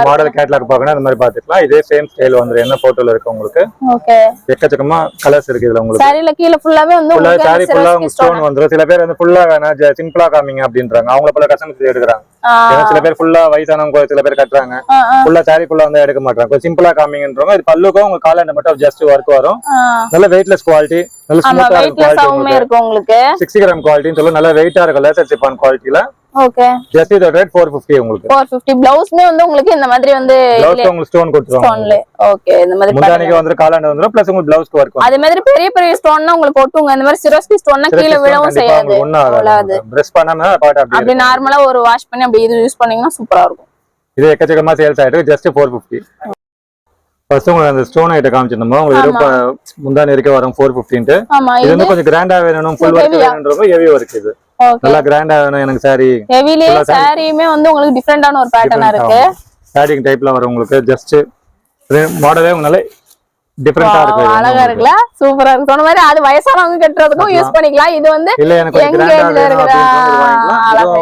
மாடல் கேட்டலாக் பார்க்கணும். அந்த மாதிரி பாத்துக்கலாம். இதே சேம் ஸ்டைல் வந்துரும். என்ன போட்டோல இருக்கு உங்களுக்கு. ஓகே. எக்கச்சக்கமா கலர்ஸ் இருக்கு இதுல உங்களுக்கு. சாரில கீழ ஃபுல்லாவே வந்து உங்களுக்கு சாரி ஃபுல்லா ஸ்டோன் வந்துரும். சில பேர் வந்து ஃபுல்லா வேணா சிம்பிளா காமிங்க அப்படின்றாங்க. அவங்க பல கஸ்டமர்ஸ் எடுக்கறாங்க. சில பேர் ஃபுல்லா வயசானவங்க சில பேர் கட்டுறாங்க. ஃபுல்லா சாரி ஃபுல்லா வந்து எடுக்க மாட்டாங்க. கொஞ்சம் சிம்பிளா காமிங்கன்றவங்க இது பல்லுக்கும் உங்க காலாண்ட மட்டும் ஜஸ்ட் வர்க் வரும். நல்ல வெயிட்லெஸ் குவாலிட்டி. நல்ல ஸ்மூத்தா இருக்கும் உங்களுக்கு. 60 கிராம் குவாலிட்டின்னு சொல்ல நல்ல வெயிட்டா இருக்கு. லேசர் சிப்பான் குவாலிட்டில. ஓகே. ஜஸ்ட் இதோட ரேட் 450 உங்களுக்கு. 450. ப்ளவுஸ்மே வந்து உங்களுக்கு இந்த மாதிரி வந்து ப்ளவுஸ் உங்களுக்கு ஸ்டோன் கொடுத்துருவாங்க. ஸ்டோன்ல. ஓகே. இந்த மாதிரி முந்தானிக்கு வந்து காலாண்ட வந்துரும். பிளஸ் உங்களுக்கு ப்ளவுஸ்க்கு வர்க் வரும். அதே மாதிரி பெரிய பெரிய ஸ்டோன்னா உங்களுக்கு ஒட்டுங்க. இந்த மாதிரி சிரோஸ்கி ஸ்டோன்னா கீழ விழவும் செய்யாது. அவ்வளவுதான். பிரஷ் பண்ணாம பாட்டு அப்படி நார்மலா ஒரு வாஷ் பண்ணி அப்படி இது யூஸ் பண்ணீங்கன்னா சூப்பரா இருக்கும். இது எக்கச்சக்கமா சேல்ஸ் ஆயிட்டு ஜஸ்ட் 450. ஃபர்ஸ்ட் உங்களுக்கு அந்த ஸ்டோன் ஐட்ட காமிச்சிருந்தோம். உங்களுக்கு முந்தானி இருக்க வரும் 450. இது வந்து கொஞ்சம் கிராண்டா வேணும். ஃபுல் வர்க் வேணும்ன்றப்ப ஹெவி வர்க் இது. நல்லா கிராண்டா வேணும் எனக்கு சாரி. ஹெவிலே சாரியுமே வந்து உங்களுக்கு டிஃபரண்டான ஒரு பேட்டர்னா இருக்கு. பேடிங் டைப்ல வரும் உங்களுக்கு. ஜஸ்ட் மாடலே நல்ல டிஃபரண்டா இருக்கு. அழகா இருக்குல. சூப்பரா இருக்கு. சொன்ன மாதிரி அது வயசானவங்க கட்டறதுக்கும் யூஸ் பண்ணிக்கலாம். இது வந்து இல்ல எனக்கு கிராண்டா வேணும்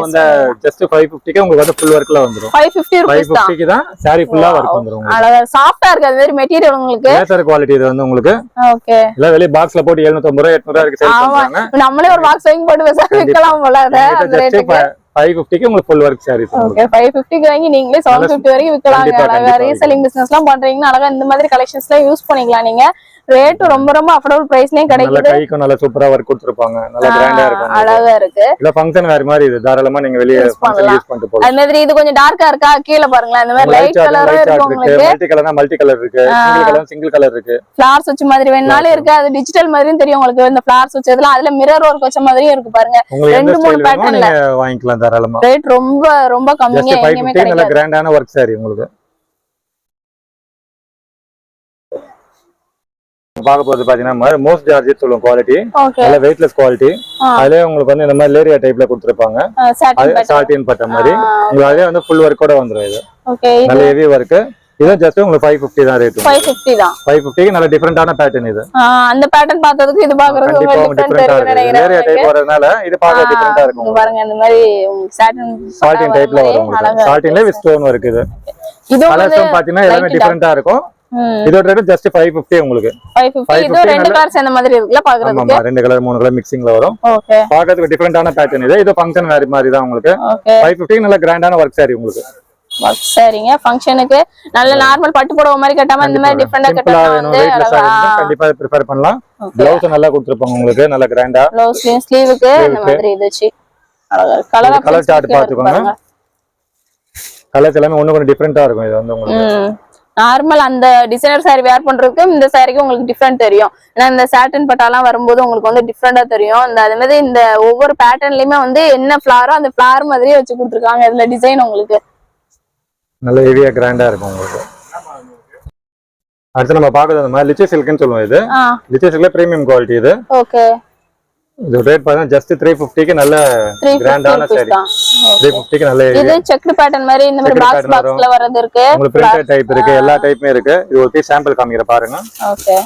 வந்து ஜஸ்ட் 550 க்கு உங்களுக்கு வந்து ஃபுல் வர்க்ல வந்துரும். 550 ரூபீஸ் தான். 550 க்கு தான் சாரி ஃபுல்லா வர்க் வந்துரும். அழகா சாஃப்ட்டா இருக்கு. அது மாதிரி மெட்டீரியல் உங்களுக்கு லேசர் குவாலிட்டி இது வந்து உங்களுக்கு. ஓகே. இல்ல வெளிய பாக்ஸ்ல போட்டு 750 800 இருக்கு சேல் பண்றாங்க. நம்மளே ஒரு பாக்ஸ் வாங்கி போட்டு விக்கலாம் போல. அந்த ரேட்டுக்கு 550 க்கு உங்களுக்கு ஃபுல் வர்க் சாரீஸ். ஓகே. 550 க்கு வாங்கி நீங்களே 750 வரைக்கும் விக்கலாங்க. அழகா ரீசெல்லிங் பிசினஸ்லாம் பண்றீங்கன்னா அழகா இந்த மாதிரி கலெக்ஷன்ஸ்லாம் யூஸ் பண்ணிக்கலாம் நீங்க. ரேட் ரொம்ப ரொம்ப அஃபோர்டபுள் பிரைஸ்லயும் கிடைக்குது. நல்ல கைக்கு நல்ல சூப்பரா வர்க் கொடுத்திருப்பாங்க. நல்ல கிராண்டா இருக்கும். அழகா இருக்கு. இல்ல ஃபங்க்ஷன் வேற மாதிரி இது தாராளமா நீங்க வெளிய ஃபங்க்ஷன் யூஸ் பண்ணிட்டு போலாம். அந்த மாதிரி இது கொஞ்சம் டார்க்கா இருக்கா கீழ பாருங்க. இந்த மாதிரி லைட் கலரா இருக்கு உங்களுக்கு. மல்டி கலர்னா மல்டி கலர் இருக்கு. சிங்கிள் கலர் இருக்கு. ஃபிளார்ஸ் வச்ச மாதிரி வேணாலும் இருக்கு. அது டிஜிட்டல் மாதிரியும் தெரியும் உங்களுக்கு. இந்த ஃபிளார்ஸ் வச்சதுல அதுல மிரர் வர்க் வச்ச மாதிரியும் இருக்கு பாருங்க. 2-3 பேட்டர்ன்ல வாங்கிக்கலாம் தாராளமா. ரேட் ரொம்ப ரொம்ப கம்மியா எங்கயுமே கிடைக்காது. நல்ல கிராண்டான வர்க் சாரி உங்களுக்கு. பார்க்க போறது பாத்தீங்கன்னா மோஸ்ட் ஜார்ஜெட் சொல்லுவோம் குவாலிட்டி, ஓகே நல்ல வெயிட்லெஸ் குவாலிட்டி. அதுலயே உங்களுக்கு வந்து இந்த மாதிரி லேரியா டைப்ல கொடுத்துருப்பாங்க, சாட்டின் பட்ட மாதிரி. உங்களுக்கு அதே வந்து ஃபுல் ஒர்க்கோட வந்துரும். இது ஓகே, நல்ல ஹெவி ஒர்க். இது ஜஸ்ட் உங்களுக்கு 550 தான் ரேட். 550 தான். 550க்கு நல்ல டிஃபரண்டான பேட்டர்ன் இது. அந்த பேட்டர்ன் பார்த்ததுக்கு இது பாக்குறதுக்கு உங்களுக்கு டிஃபரண்டா இருக்கு. லேரியா டைப் வரதுனால இது பார்க்க டிஃபரண்டா இருக்கும். பாருங்க இந்த மாதிரி சாட்டின் டைப்ல வரும் உங்களுக்கு. சாட்டின்ல வித் ஸ்டோன் ஒர்க் இது. கலர்ஸும் பாத்தீங்கன்னா எல்லாமே டிஃபரண்டா இருக்கும். இதோட ரேட் ஜஸ்ட் 550 உங்களுக்கு. 550 இது ரெண்டு கலர்ஸ் அந்த மாதிரி இருக்குல பாக்குறதுக்கு. ஆமா, ரெண்டு கலர் மூணு கலர் மிக்சிங்ல வரும். ஓகே, பார்க்கிறதுக்கு டிஃபரண்டான பேட்டர்ன் இது. இது ஃபங்க்ஷன் வேர் மாதிரி தான் உங்களுக்கு. 550 நல்ல கிராண்டான ஒர்க் saree உங்களுக்கு. ஒர்க் சாரிங்க ஃபங்க்ஷனுக்கு நல்ல நார்மல் பட்டு புடவை மாதிரி கட்டாம இந்த மாதிரி டிஃபரண்டா கட்டா வந்து கண்டிப்பா பிரிஃபர் பண்ணலாம். ப்ளவுஸ் நல்லா கொடுத்திருப்பாங்க உங்களுக்கு, நல்ல கிராண்டா. ப்ளவுஸ் ஸ்லீவுக்கு இந்த மாதிரி இதுச்சு. அழகா கலர் சார்ட் பாத்துக்கோங்க. கலர்ஸ் எல்லாமே ஒண்ணு கொஞ்சம் டிஃபரண்டா இருக்கும். இது வந்து உங்களுக்கு நார்மல் அந்த டிசைனர் saree வேர் பண்றதுக்கு இந்த சாரிக்கு உங்களுக்கு டிஃபரெண்ட் தெரியும். ஏன்னா இந்த சாட்டன் பட்டாலாம் வரும்போது உங்களுக்கு வந்து டிஃபரெண்டா தெரியும். இந்த அதே மாதிரி இந்த ஒவ்வொரு பேட்டர்ன்லயுமே வந்து என்ன ஃபிளாரோ அந்த ஃபிளார் மாதிரியே வச்சு கொடுத்துருக்காங்க. இதுல டிசைன் உங்களுக்கு நல்ல ஹெவியா கிராண்டா இருக்கும் உங்களுக்கு. அடுத்து நம்ம பாக்குறது அந்த மாதிரி லிச்சி சில்க்னு சொல்லுவோம். இது லிச்சி சில்க்ல பிரீமியம் குவாலிட்டி இது. ஓகே, இது ரேட் பார்த்தா ஜஸ்ட் 350க்கு நல்ல கிராண்டான saree. 350க்கு நல்ல இது செக்ட் பேட்டர்ன் மாதிரி இந்த மாதிரி பாக்ஸ் பாக்ஸ்ல வரது இருக்கு. உங்களுக்கு பிரிண்டட் டைப் இருக்கு, எல்லா டைப்புமே இருக்கு. இது ஒரு பீஸ் சாம்பிள் காமிக்கிற பாருங்க. ஓகே,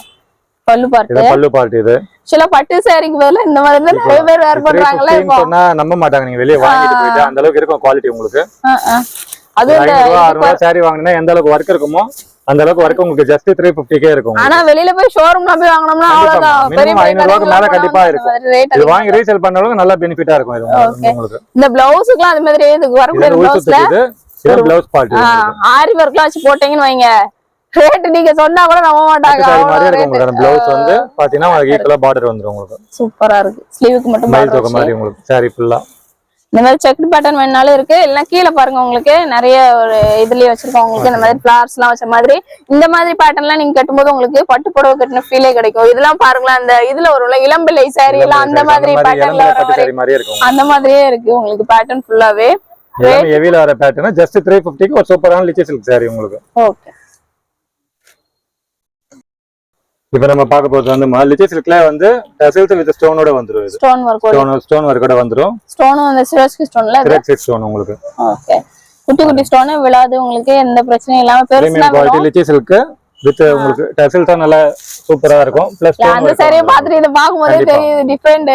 பல்லு பார்ட். இது பல்லு பார்ட். இது சில பட்டு சாரிக்கு பதிலா இந்த மாதிரி தான் நிறைய பேர் வேர் பண்றாங்களே. இப்போ சொன்னா நம்ப மாட்டாங்க. நீங்க வெளிய வாங்கிட்டு போயிட்டு அந்த அளவுக்கு இருக்கும் குவாலிட்டி உங்களுக்கு. அது 500 saree வாங்குனா எந்த அளவுக்கு வர்க் இருக்குமோ அந்த அளவுக்கு வர்க் உங்களுக்கு ஜஸ்ட் 350க்கே இருக்கும். ஆனா வெளியில போய் ஷோரூம்ல போய் வாங்குனோம்னா அவ்வளவுதான். பெரிய 500 ரூபாய்க்கு மேல கண்டிப்பா இருக்கும். இது வாங்கி ரீசேல் பண்றவங்க நல்ல பெனிஃபிட்டா இருக்கும் இது உங்களுக்கு. இந்த ப்ளவுஸ்க்குலாம் அது மாதிரி இது வரக்கூடிய ப்ளவுஸ்ல இது ப்ளவுஸ் பார்ட். ஆரி வர்க்லாம் வச்சு போட்டீங்கன்னு வைங்க, ரேட் நீங்க சொன்னா கூட நம்ப மாட்டாங்க. அது மாதிரி இருக்கும் உங்களுக்கு. ப்ளவுஸ் வந்து பாத்தீங்கன்னா உங்களுக்கு ஈக்குவலா பார்டர் வந்துரும் உங்களுக்கு. சூப்பரா இருக்கு. ஸ்லீவுக்கு மட்டும் பார்டர் வச்ச மாதிரி உங்களுக்கு saree ஃபுல்லா இந்த மாதிரி செக்ட் பேட்டர்ன் வேணாலும் இருக்கு. எல்லாம் கீழே பாருங்க உங்களுக்கு நிறைய ஒரு இதுலயே வச்சிருக்கோம். உங்களுக்கு இந்த மாதிரி ஃபிளார்ஸ் எல்லாம் வச்ச மாதிரி இந்த மாதிரி பேட்டர்ன் எல்லாம் நீங்க கட்டும்போது உங்களுக்கு பட்டு புடவை கட்டின ஃபீலே கிடைக்கும். இதெல்லாம் பாருங்களா, அந்த இதுல வரும்ல இளம்பிள்ளை சாரி எல்லாம் அந்த மாதிரி பேட்டர்ன்ல அந்த மாதிரியே இருக்கு உங்களுக்கு பேட்டர்ன் ஃபுல்லாவே. ஹெவில வர பேட்டர்ன் ஜஸ்ட் 350க்கு ஒரு சூப்பரான லிச்சி சில்க் saree உங்களுக்கு. ஓகே, இப்ப நம்ம பார்க்க போறது வந்து லிச்சி சில்க்ல வந்து டசல்ஸ் வித் ஸ்டோனோட வந்துரும். இது ஸ்டோன் வர்க்கோட வந்துரும். ஸ்டோன் அந்த சிரோஸ்கி ஸ்டோன்ல சிரோஸ்கி ஸ்டோன் உங்களுக்கு. ஓகே, குட்டி குட்டி ஸ்டோன் விழாது உங்களுக்கு, எந்த பிரச்சனையும் இல்லாம பெருசா குவாலிட்டி லிச்சி சில்க் வித் உங்களுக்கு டசல்ஸ் நல்ல சூப்பரா இருக்கும். பிளஸ் அந்த சரியா பாத்துட்டு இத பாக்கும்போதே தெரியுது டிஃபரண்ட்.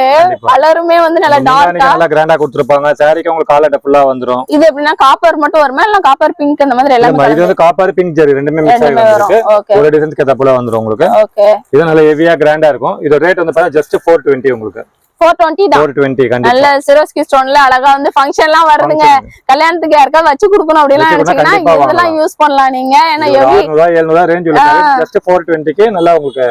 கலருமே வந்து நல்ல டார்க்கா நல்ல கிராண்டா கொடுத்திருப்பாங்க. சாரிக்கு உங்களுக்கு காலட்ட ஃபுல்லா வந்துரும். இது எப்படின்னா காப்பர் மட்டும் வருமா இல்ல காப்பர் பிங்க் அந்த மாதிரி எல்லாம்? இது வந்து காப்பர் பிங்க் ஜெரி ரெண்டுமே மிக்ஸ் ஆகி வந்திருக்கு. ஒரு டிசைன்ஸ்க்கு ஏத்த போல வந்துரும் உங்களுக்கு. ஓகே, இது நல்ல ஹெவியா கிராண்டா இருக்கும். இதோட ரேட் வந்து பாத்தா ஜஸ்ட் 420 உங்களுக்கு. 420 தான். 420 கண்டிப்பா. நல்ல சிரோஸ்கி ஸ்டோன்ல அழகா வந்து ஃபங்க்ஷன்லாம் வருதுங்க. கல்யாணத்துக்கு யாருக்காவது வச்சு கொடுக்கணும் அப்படிலாம் நினைச்சீங்கன்னா இதெல்லாம் யூஸ் பண்ணலாம் நீங்க. ஏன்னா 700 ரேஞ்ச் உள்ள ஜஸ்ட் 420க்கு நல்லா உங்களுக்கு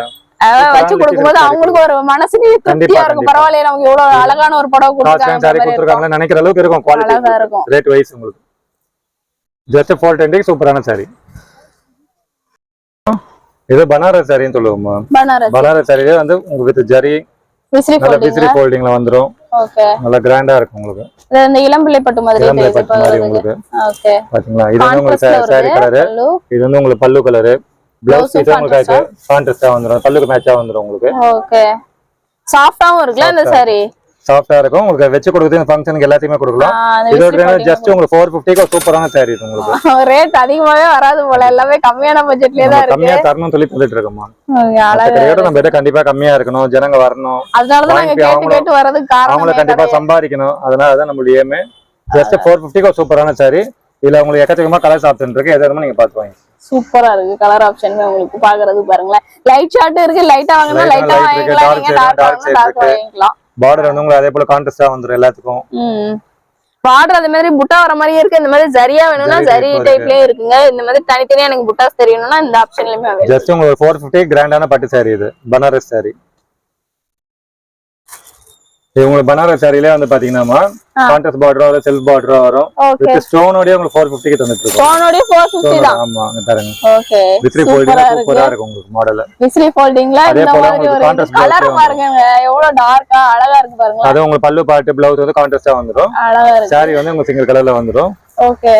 வச்சு கொடுக்கும்போது அவங்களுக்கு ஒரு மனசு திருப்தியா இருக்கும். பரவாயில்லையே நமக்கு எவ்வளவு அழகான ஒரு படம் கொடுத்துருக்காங்க நினைக்கிற அளவுக்கு இருக்கும். குவாலிட்டி இருக்கும். ரேட் வைஸ் உங்களுக்கு ஜஸ்ட் 420 சூப்பரான saree. இது பனாரஸ் சாரின்னு சொல்லுவோம். பனாரஸ் சாரியே வந்து உங்களுக்கு வித் ஜரி விசிறி ஃபோல்டிங்ல வந்துரும். ஓகே, நல்ல கிராண்டா இருக்கும் உங்களுக்கு. இது அந்த இளம்பிள்ளை பட்டு மாதிரி உங்களுக்கு. ஓகே, பாத்தீங்களா இது வந்து உங்களுக்கு saree கலர். இது வந்து உங்களுக்கு பல்லு கலர். ப்ளவுஸ் இது உங்களுக்கு கான்ட்ராஸ்டா வந்துரும். பல்லுக்கு மேட்சா வந்துரும் உங்களுக்கு. ஓகே, சாஃப்ட்டாவும் இருக்குல அந்த saree. சாஃப்ட்டா இருக்கும். உங்களுக்கு வெச்சு கொடுக்குறது ஃபங்க்ஷனுக்கு எல்லாத்தையுமே கொடுக்கலாம். இதோட ஜஸ்ட் உங்களுக்கு 450க்கு ஒரு சூப்பரான saree உங்களுக்கு. ரேட் அதிகமாவே வராது போல, எல்லாமே கம்மியான பட்ஜெட்லயே தான் இருக்கு. கம்மியா தரணும் சொல்லி சொல்லிட்டு இருக்கோமா. அழகா நம்ம கிட்ட கண்டிப்பா கம்மியா இருக்கணும், ஜனங்க வரணும். அதனால தான் நாங்க கேட்டு வரதுக்கு காரணம். அவங்கள கண்டிப்பா சம்பாதிக்கணும். அதனால தான் நம்மளுடைய ஏமே. ஜஸ்ட் 450க்கு ஒரு சூப்பரான saree. இதுல உங்களுக்கு எக்கச்சக்கமா கலர்ஸ் ஆப்ஷன் இருக்கு. எதுவும் நீங்க பாத்து வாங்க. சூப்பரா இருக்கு கலர் ஆப்ஷன் உங்களுக்கு பாக்குறது பாருங்களேன். லைட் ஷார்ட் இருக்கு. லைட்டா வாங்குனா லைட்டா வாங்கிக்கலாம். நீங்க டார்க் வாங்குனா டார்க் வாங்கிக்கலாம். பார்டர் வந்து உங்களுக்கு அதே போல கான்ட்ராஸ்டா வந்துரும் எல்லாத்துக்கும். பார்டர் அதே மாதிரி புட்டா வர மாதிரியே இருக்கு. இந்த மாதிரி சரியா வேணும்னா சரி டைப்லயே இருக்குங்க. இந்த மாதிரி தனித்தனியா எனக்கு புட்டாஸ் தெரியணும்னா இந்த ஆப்ஷன்லயுமே அவைலபிள். ஜஸ்ட் உங்களுக்கு 450 கிராண்டான பட்டு saree. இது பனாரஸ் saree. இது உங்களுக்கு பனாரஸ் சாரியிலே வந்து பாத்தீங்கன்னா கான்ட்ராஸ்ட் பார்டர் வரும், செல்ஃப் பார்டர் வரும். வித் ஸ்டோன் ஓட உங்களுக்கு 450க்கு தந்துட்டு இருக்கோம். ஸ்டோன் ஓட 450 தான். ஆமா பாருங்க. ஓகே, விசிறி ஃபோல்டிங் சூப்பரா இருக்கும் உங்களுக்கு மாடல். விசிறி ஃபோல்டிங்ல இந்த மாதிரி ஒரு கலர் பாருங்க எவ்வளவு டார்க்கா அழகா இருக்கு பாருங்க. அது உங்களுக்கு பல்லு பார்ட் ப்ளவுஸ் வந்து கான்ட்ராஸ்டா வந்துரும். அழகா இருக்கு. சாரி வந்து உங்களுக்கு சிங்கிள் கலர்ல வந்துரும். ஓகே,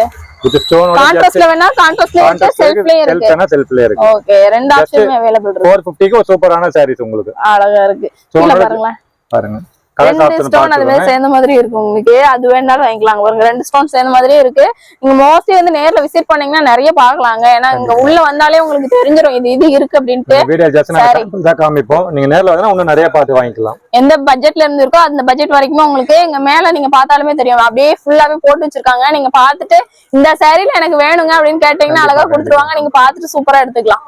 இது ஸ்டோனோட கான்ட்ராஸ்ட்ல வேணா கான்ட்ராஸ்ட்ல இருக்கு, செல்ஃப்லயே இருக்கு. செல்ஃப்லயே இருக்கு. ஓகே, ரெண்டு ஆப்ஷனுமே அவேலபிள் இருக்கு. 450 க்கு ஒரு சூப்பரான சாரீஸ் உங்களுக்கு. அழகா இருக்கு. கீழ பாருங்களேன். பாருங்க. கலர் ஆப்ஷன் ஸ்டோன் அது மாதிரி சேர்ந்த மாதிரி இருக்கு உங்களுக்கு. அது வேணாலும் வாங்கிக்கலாம். பாருங்க, ரெண்டு ஸ்டோன் சேர்ந்த மாதிரியே இருக்கு. நீங்க மோஸ்ட்லி வந்து நேர்ல விசிட் பண்ணீங்கன்னா நிறைய பார்க்கலாங்க. ஏன்னா இங்க உள்ள வந்தாலே உங்களுக்கு தெரிஞ்சிரும் இது இருக்கு அப்படின்ட்டு. வீடியோ ஜஸ்ட் நான் சாம்பிள் தான் காமிப்போம். நீங்க நேர்ல வந்தா இன்னும் நிறைய பார்த்து வாங்கிக்கலாம். எந்த பட்ஜெட்ல இருந்து இருக்கோ அந்த பட்ஜெட் வரைக்கும் உங்களுக்கு இங்க மேல நீங்க பார்த்தாலுமே தெரியும். அப்படியே ஃபுல்லாவே போட்டு வச்சிருக்காங்க. நீங்க பார்த்துட்டு இந்த சாரீல எனக்கு வேணுங்க அப்படின்னு கேட்டீங்கன்னா அழகா கொடுத்துருவாங்க. நீங்க பார்த்துட்டு சூப்பரா எடுத்துக்கலாம்.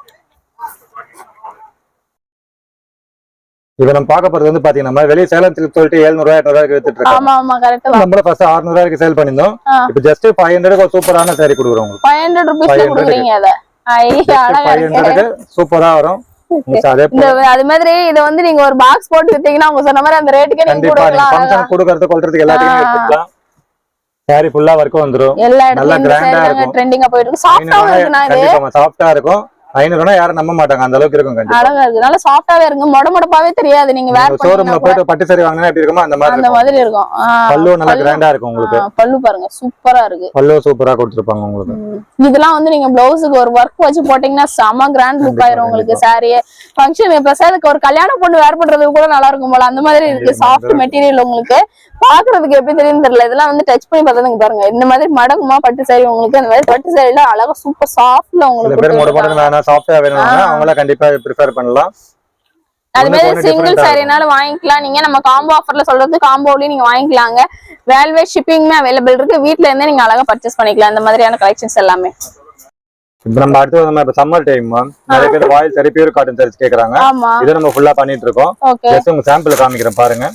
இப்ப நம்ம பார்க்க போறது வந்து பாத்தீங்கன்னா வெளிய சேலம் சொல்லிட்டு 700 800 வித்துட்டு இருக்காங்க. ஆமா ஆமா கரெக்ட் தான். நம்மள ஃபர்ஸ்ட் 600 சேல் பண்ணிருந்தோம். இப்போ ஜஸ்ட் 500 க்கு ஒரு சூப்பரான saree கொடுக்குறோம் உங்களுக்கு. 500 ரூபீஸ்ல கொடுக்குறீங்க அத. ஐயா அழகா இருக்கு. 500 க்கு சூப்பரா வரும். அது மாதிரி இத வந்து நீங்க ஒரு பாக்ஸ் போட்டு வித்தீங்கன்னா உங்க சொன்ன மாதிரி அந்த ரேட்டுக்கு நீங்க கொடுக்கலாம். ஃபங்க்ஷன் கொடுக்கறது கொல்றதுக்கு எல்லாத்தையும் எடுத்துக்கலாம். saree ஃபுல்லா வர்க் வந்துரும். நல்ல கிராண்டா இருக்கும். ட்ரெண்டிங்கா போயிட்டு இருக்கு. சாஃப்ட்டாவும் இருக்குனா இது. கண்டிப்பா சாஃப்ட்டா இருக்கும். 500 யாரும் நம்ப மாட்டாங்க, அந்த அளவுக்கு இருக்கும். கண்டிப்பா அழகா இருக்கு. நல்ல சாஃப்ட்டாவே இருக்கு. மொடமொடப்பாவே தெரியாது. நீங்க வேர் பண்ணீங்க ஷோரூம்ல போய் பட்டு saree வாங்குனா எப்படி இருக்குமோ அந்த மாதிரி இருக்கும். பல்லு நல்ல கிராண்டா இருக்கும் உங்களுக்கு. பல்லு பாருங்க சூப்பரா இருக்கு. பல்லு சூப்பரா கொடுத்திருப்பாங்க உங்களுக்கு. இதெல்லாம் வந்து நீங்க ப்ளவுஸ்க்கு ஒரு வர்க் வச்சு போட்டீங்கன்னா செம கிராண்ட் லுக் ஆயிரும் உங்களுக்கு. saree ஃபங்க்ஷன் பிரசாதுக்கு ஒரு கல்யாண பொண்ணு வேர் பண்றது கூட நல்லா இருக்கும் போல. அந்த மாதிரி இருக்கு. சாஃப்ட் மெட்டீரியல் உங்களுக்கு பாக்குறதுக்கு எப்படி தெரியும் தெரியல. இதெல்லாம் வந்து டச் பண்ணி பார்த்ததுங்க பாருங்க. இந்த மாதிரி மடங்குமா பட்டு saree உங்களுக்கு. அந்த மாதிரி பட்டு சாரில அழகா சூப்பர் சாஃப்ட்ல உங்களுக்கு சாஃப்ட்டா வேணும்னா அவங்கள கண்டிப்பா பிரெஃபர் பண்ணலாம். அது மாதிரி சிங்கிள் சாரினால வாங்கிக்கலாம். நீங்க நம்ம காம்போ ஆஃபர்ல சொல்றது காம்போலயே நீங்க வாங்கிக்கலாங்க. வேல்வே ஷிப்பிங்மே அவைலபிள் இருக்கு. வீட்ல இருந்தே நீங்க அழகா பர்ச்சேஸ் பண்ணிக்கலாம். இந்த மாதிரியான கலெக்ஷன்ஸ் எல்லாமே. இப்ப நம்ம அடுத்து நம்ம இப்ப சம்மர் டைம் நிறைய பேர் வாயில் சரி பியூர் காட்டன் சாரீஸ் கேக்குறாங்க. இத நம்ம ஃபுல்லா பண்ணிட்டு இருக்கோம். ஜஸ்ட் உங்க சாம்பிள் காமிக்கிறேன் பாருங்க.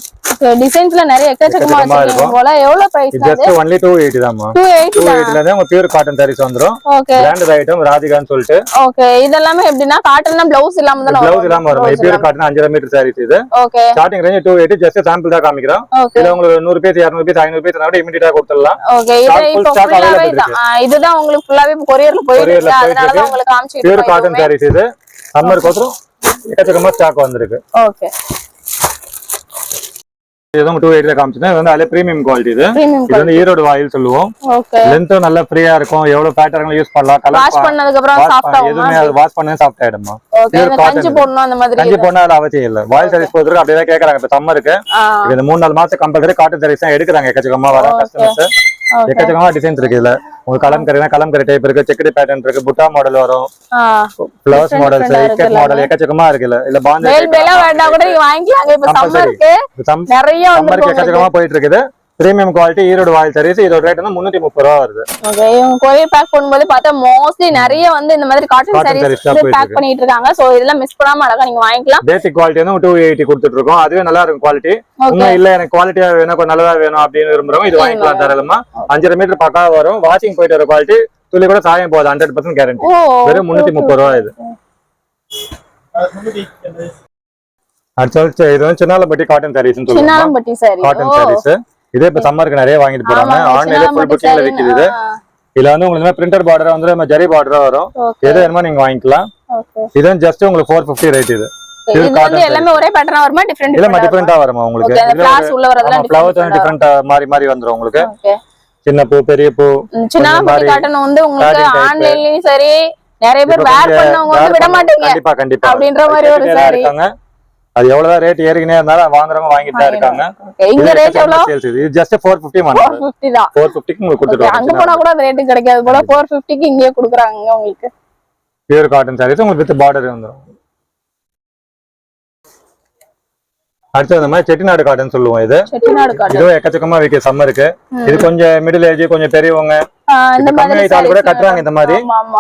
டிசைன்ஸ்ல நிறைய எக்கச்சக்கமா இருக்கு போல. எவ்வளவு பிரைஸ்? ஜஸ்ட் only 280 தான்மா. 280 ல உங்க பியூர் காட்டன் சாரீஸ் வந்துரும். பிராண்டட் ஐட்டம் ராதிகான்னு சொல்லிட்டு. ஓகே, இதெல்லாம் எப்படின்னா காட்டன்னா ப்ளவுஸ் இல்லாம தான் வரும். ப்ளவுஸ் இல்லாம வரும். பியூர் காட்டன் 5 மீட்டர் சாரீஸ் இது. Okay, starting range 280. Just sample தான் காமிக்கிறோம். இதுல உங்களுக்கு 100 பீஸ் 200 பீஸ் 500 பீஸ் கூட இமிடியேட்டா கொடுத்துடலாம். ஓகே, இது இப்போ ஃபுல்லாவே இதுதான் உங்களுக்கு ஃபுல்லாவே கொரியர்ல போயிருக்கு. அதனால தான் உங்களுக்கு காமிச்சிட்டு பியூர் காட்டன் சாரீஸ் இது. சம்மர் கோசரம் எக்கச்சக்கமா ஸ்டாக் வந்திருக்கு. ஓகே, இதுவும் 280 காமிச்சேன். இது வந்து பிரீமியம் குவாலிட்டி. இது வந்து ஈரோடு வாயில் சொல்லுவோம். லென்த் நல்லா ஃப்ரீயா இருக்கும். எவ்வளவு பேட்டர்ன்ல யூஸ் பண்ணலாம். கலர் வாஷ் பண்ணதுக்கு அப்புறம் சாஃப்ட் ஆகும். எதுமே அது வாஷ் பண்ணா சாஃப்ட் ஆயிடுமா. பியூர் காட்டன் போடணும் அந்த மாதிரி. கஞ்சி போடணும் அது அவசியம் இல்ல. வாயில் சாரீஸ் போடுறது அப்படியே கேக்குறாங்க. இப்ப சம்மருக்கு இந்த 3-4 மாசம் கம்பல்சரி காட்டன் சாரீஸ் தான் எடுக்கிறாங்க. எக்கச்சக்கமா வர கஸ்டமர்ஸ். எக்கச்சக்கமா டிசைன்ஸ் இருக்கு. இதுல உங்களுக்கு கலம்கரி டைப் இருக்கு, செக்குடு பேட்டர்ன் இருக்கு, புட்டா மாடல் வரும், ஃப்ளவர்ஸ் மாடல்ஸ், இக்கட் மாடல் எக்கச்சக்கமா இருக்கு. இல்ல பாஞ்ச வேண்டா கூட நீங்க வாங்கிக்கலாங்க. இப்ப சம்மருக்கு நிறைய சம்மருக்கு எக்கச்சக்கமா போயிட்டு இருக்குது. பிரீமியம் குவாலிட்டி ஈரோடு வாயில் சாரீஸ். இதோட ரேட் வந்து 330 ரூபாய் வருது. ஓகே, இவங்க கொரியர் பேக் பண்ணும்போது பார்த்தா மோஸ்ட்லி நிறைய வந்து இந்த மாதிரி காட்டன் சாரீஸ் பேக் பண்ணிட்டு இருக்காங்க. சோ இதெல்லாம் மிஸ் பண்ணாம அழகா நீங்க வாங்கிக்கலாம். பேசிக் குவாலிட்டி வந்து 280 கொடுத்துட்டு இருக்கோம். அதுவே நல்லா இருக்கும் குவாலிட்டி. இன்னும் இல்ல எனக்கு குவாலிட்டியா வேணும், கொஞ்சம் நல்லதா வேணும் அப்படின்னு விரும்புறவங்க இது வாங்கிக்கலாம் தாராளமா. 5 மீட்டர் பக்கா வரும். வாஷிங் போயிட்டு வர குவாலிட்டி. துளி கூட சாயம் போகுது. 100% கேரண்டி. வெறும் 330 ரூபாய் இது. அடுத்து இது வந்து சின்னாலம்பட்டி காட்டன் சாரீஸ்னு சொல்லுவாங்க. சின்னாலம்பட்டி சாரீஸ். காட்டன் சாரீஸ் இதே இப்ப சம்மருக்கு நிறைய வாங்கிட்டு போறாங்க. ஆன்லைன்ல ஃபுல் புக்கிங்ல விக்குது இது. இதுல வந்து உங்களுக்கு பிரிண்டர் பார்டர் வந்து நம்ம ஜரி பார்டரா வரும். எது வேணுமோ நீங்க வாங்கிக்கலாம். இது ஜஸ்ட் உங்களுக்கு 450 ரேட். இது இது வந்து எல்லாமே ஒரே பேட்டர்னா வருமா? டிஃபரெண்டா வருமா உங்களுக்கு? ஃபிளார்ஸ் உள்ள வரதெல்லாம் ஃப்ளவர்ஸ் டிஃபரெண்ட் மாறி வந்துரும் உங்களுக்கு. சின்ன பூ, பெரிய பூ, சின்னாலம்பட்டி காட்டன் வந்து உங்களுக்கு ஆன்லைன்லயும் சரி நிறைய பேர் வேர் பண்ணவங்க வந்து விட மாட்டீங்க. கண்டிப்பா கண்டிப்பா அப்படின்ற மாதிரி ஒரு சாரி. அது எவ்வளவுதான் ரேட் ஏறிக்கினே இருந்தாலும் வாங்குறவங்க வாங்கிட்டு தான் இருக்காங்க. இந்த ரேட் எவ்வளவு? இது ஜஸ்ட் 450 மட்டும். 450 தான். 450 க்கு உங்களுக்கு கொடுத்துருவாங்க. அங்க போனா கூட அந்த ரேட் கிடைக்காது போல. 450 க்கு இங்கேயே கொடுக்குறாங்க உங்களுக்கு. பியூர் காட்டன் சாரீஸ் உங்களுக்கு வித் பார்டர் வந்துரும். அடுத்து அந்த மாதிரி செட்டிநாடு காட்டன் சொல்லுவோம். இது செட்டிநாடு காட்டன் இது எக்கச்சக்கமா விக்கு சம்மருக்கு. இது கொஞ்சம் மிடில் ஏஜ், கொஞ்சம் பெரியவங்க இந்த மாதிரி சாரி கூட கட்டுறாங்க இந்த மாதிரி.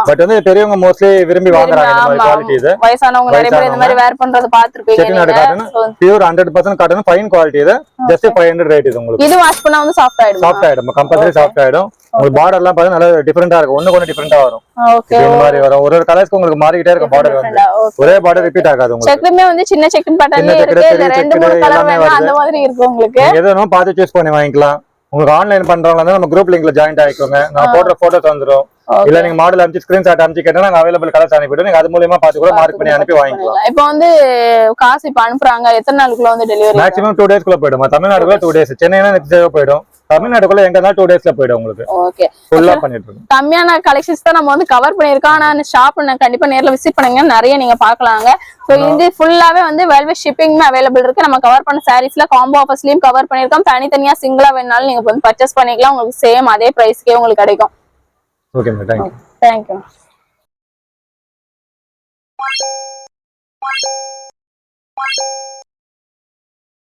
பட் வந்து பெரியவங்க மோஸ்ட்லி விரும்பி வாங்குறாங்க இந்த மாதிரி குவாலிட்டி. இது வயசானவங்க நிறைய பேர் இந்த மாதிரி வேர் பண்றது பாத்துருப்பீங்க. Chettinad cotton pure 100% cotton fine quality. இது ஜஸ்ட் 500 ரேட். இது உங்களுக்கு இது வாஷ் பண்ணா வந்து சாஃப்ட் ஆயிடும். சாஃப்ட் ஆயிடும். கம்பல்சரி சாஃப்ட் ஆயிடும். உங்களுக்கு பார்டர் எல்லாம் பார்த்தா நல்லா டிஃபரெண்டா இருக்கும். ஒண்ணு டிஃபரெண்டா வரும். ஓகே, இந்த மாதிரி வரும். ஒரு கலர்ஸ்க்கு உங்களுக்கு மாறிக்கிட்டே இருக்கும் பார்டர் வந்து. ஒரே பார்டர் ரிப்பீட் ஆகாது உங்களுக்கு. செக்மே வந்து சின்ன செக் பேட்டர்ன்ல இருக்கு. இந்த ரெண்டு மூணு கலர் வேணும் அந்த மாதிரி இருக்கு உங்களுக்கு. எதுனோ பார்த்து சூஸ் பண்ணி வாங்கிக்கலாம். உங்களுக்கு ஆன்லைன் பண்றவங்க நம்ம குரூப் லிங்க்ல ஜாயின் ஆயிக்கோங்க. நான் போடுற போட்டோஸ் வந்துரும். இல்ல நீங்க மாடல் அனுப்பி ஸ்கிரீன்ஷாட் அனுப்பி கேட்டா நாங்க அவைலபிள் கலர்ஸ் அனுப்பிட்டு நீங்க அது மூலமா பார்த்து கூட மார்க் பண்ணி அனுப்பி வாங்கிக்கலாம். இப்போ வந்து காசு இப்ப அனுப்புறாங்க. எத்தனை நாளுக்குள்ள வந்து டெலிவரி? மேக்ஸிமம் 2 டேஸ்க்குள்ள போய்டும். தமிழ்நாடுக்குள்ள 2 டேஸ். சென்னைனா நெக்ஸ்ட் டே போய்டும். தமிழ்நாட்டுக்குள்ள எங்க இருந்தாலும் 2 daysல போயிடும் உங்களுக்கு. ஓகே, ஃபுல்லா பண்ணிட்டு இருக்கோம். கம்மியான கலெக்ஷன்ஸ் தான் நம்ம வந்து கவர் பண்ணிருக்கோம். ஆனா ஷாப் கண்டிப்பா நேர்ல விசிட் பண்ணுங்க, நிறைய நீங்க பாக்கலாங்க. சோ இது ஃபுல்லாவே வந்து வெல்வெட் ஷிப்பிங்மே அவைலபிள் இருக்கு. நம்ம கவர் பண்ண சாரீஸ்ல காம்போ ஆஃபர்ஸ்லயும் கவர் பண்ணிருக்கோம். தனித்தனியா சிங்கிளா வேணாலும் நீங்க வந்து பர்ச்சேஸ் பண்ணிக்கலாம். உங்களுக்கு சேம் அதே பிரைஸ்க்கே உங்களுக்கு கிடைக்கும். Okay madam, thank you.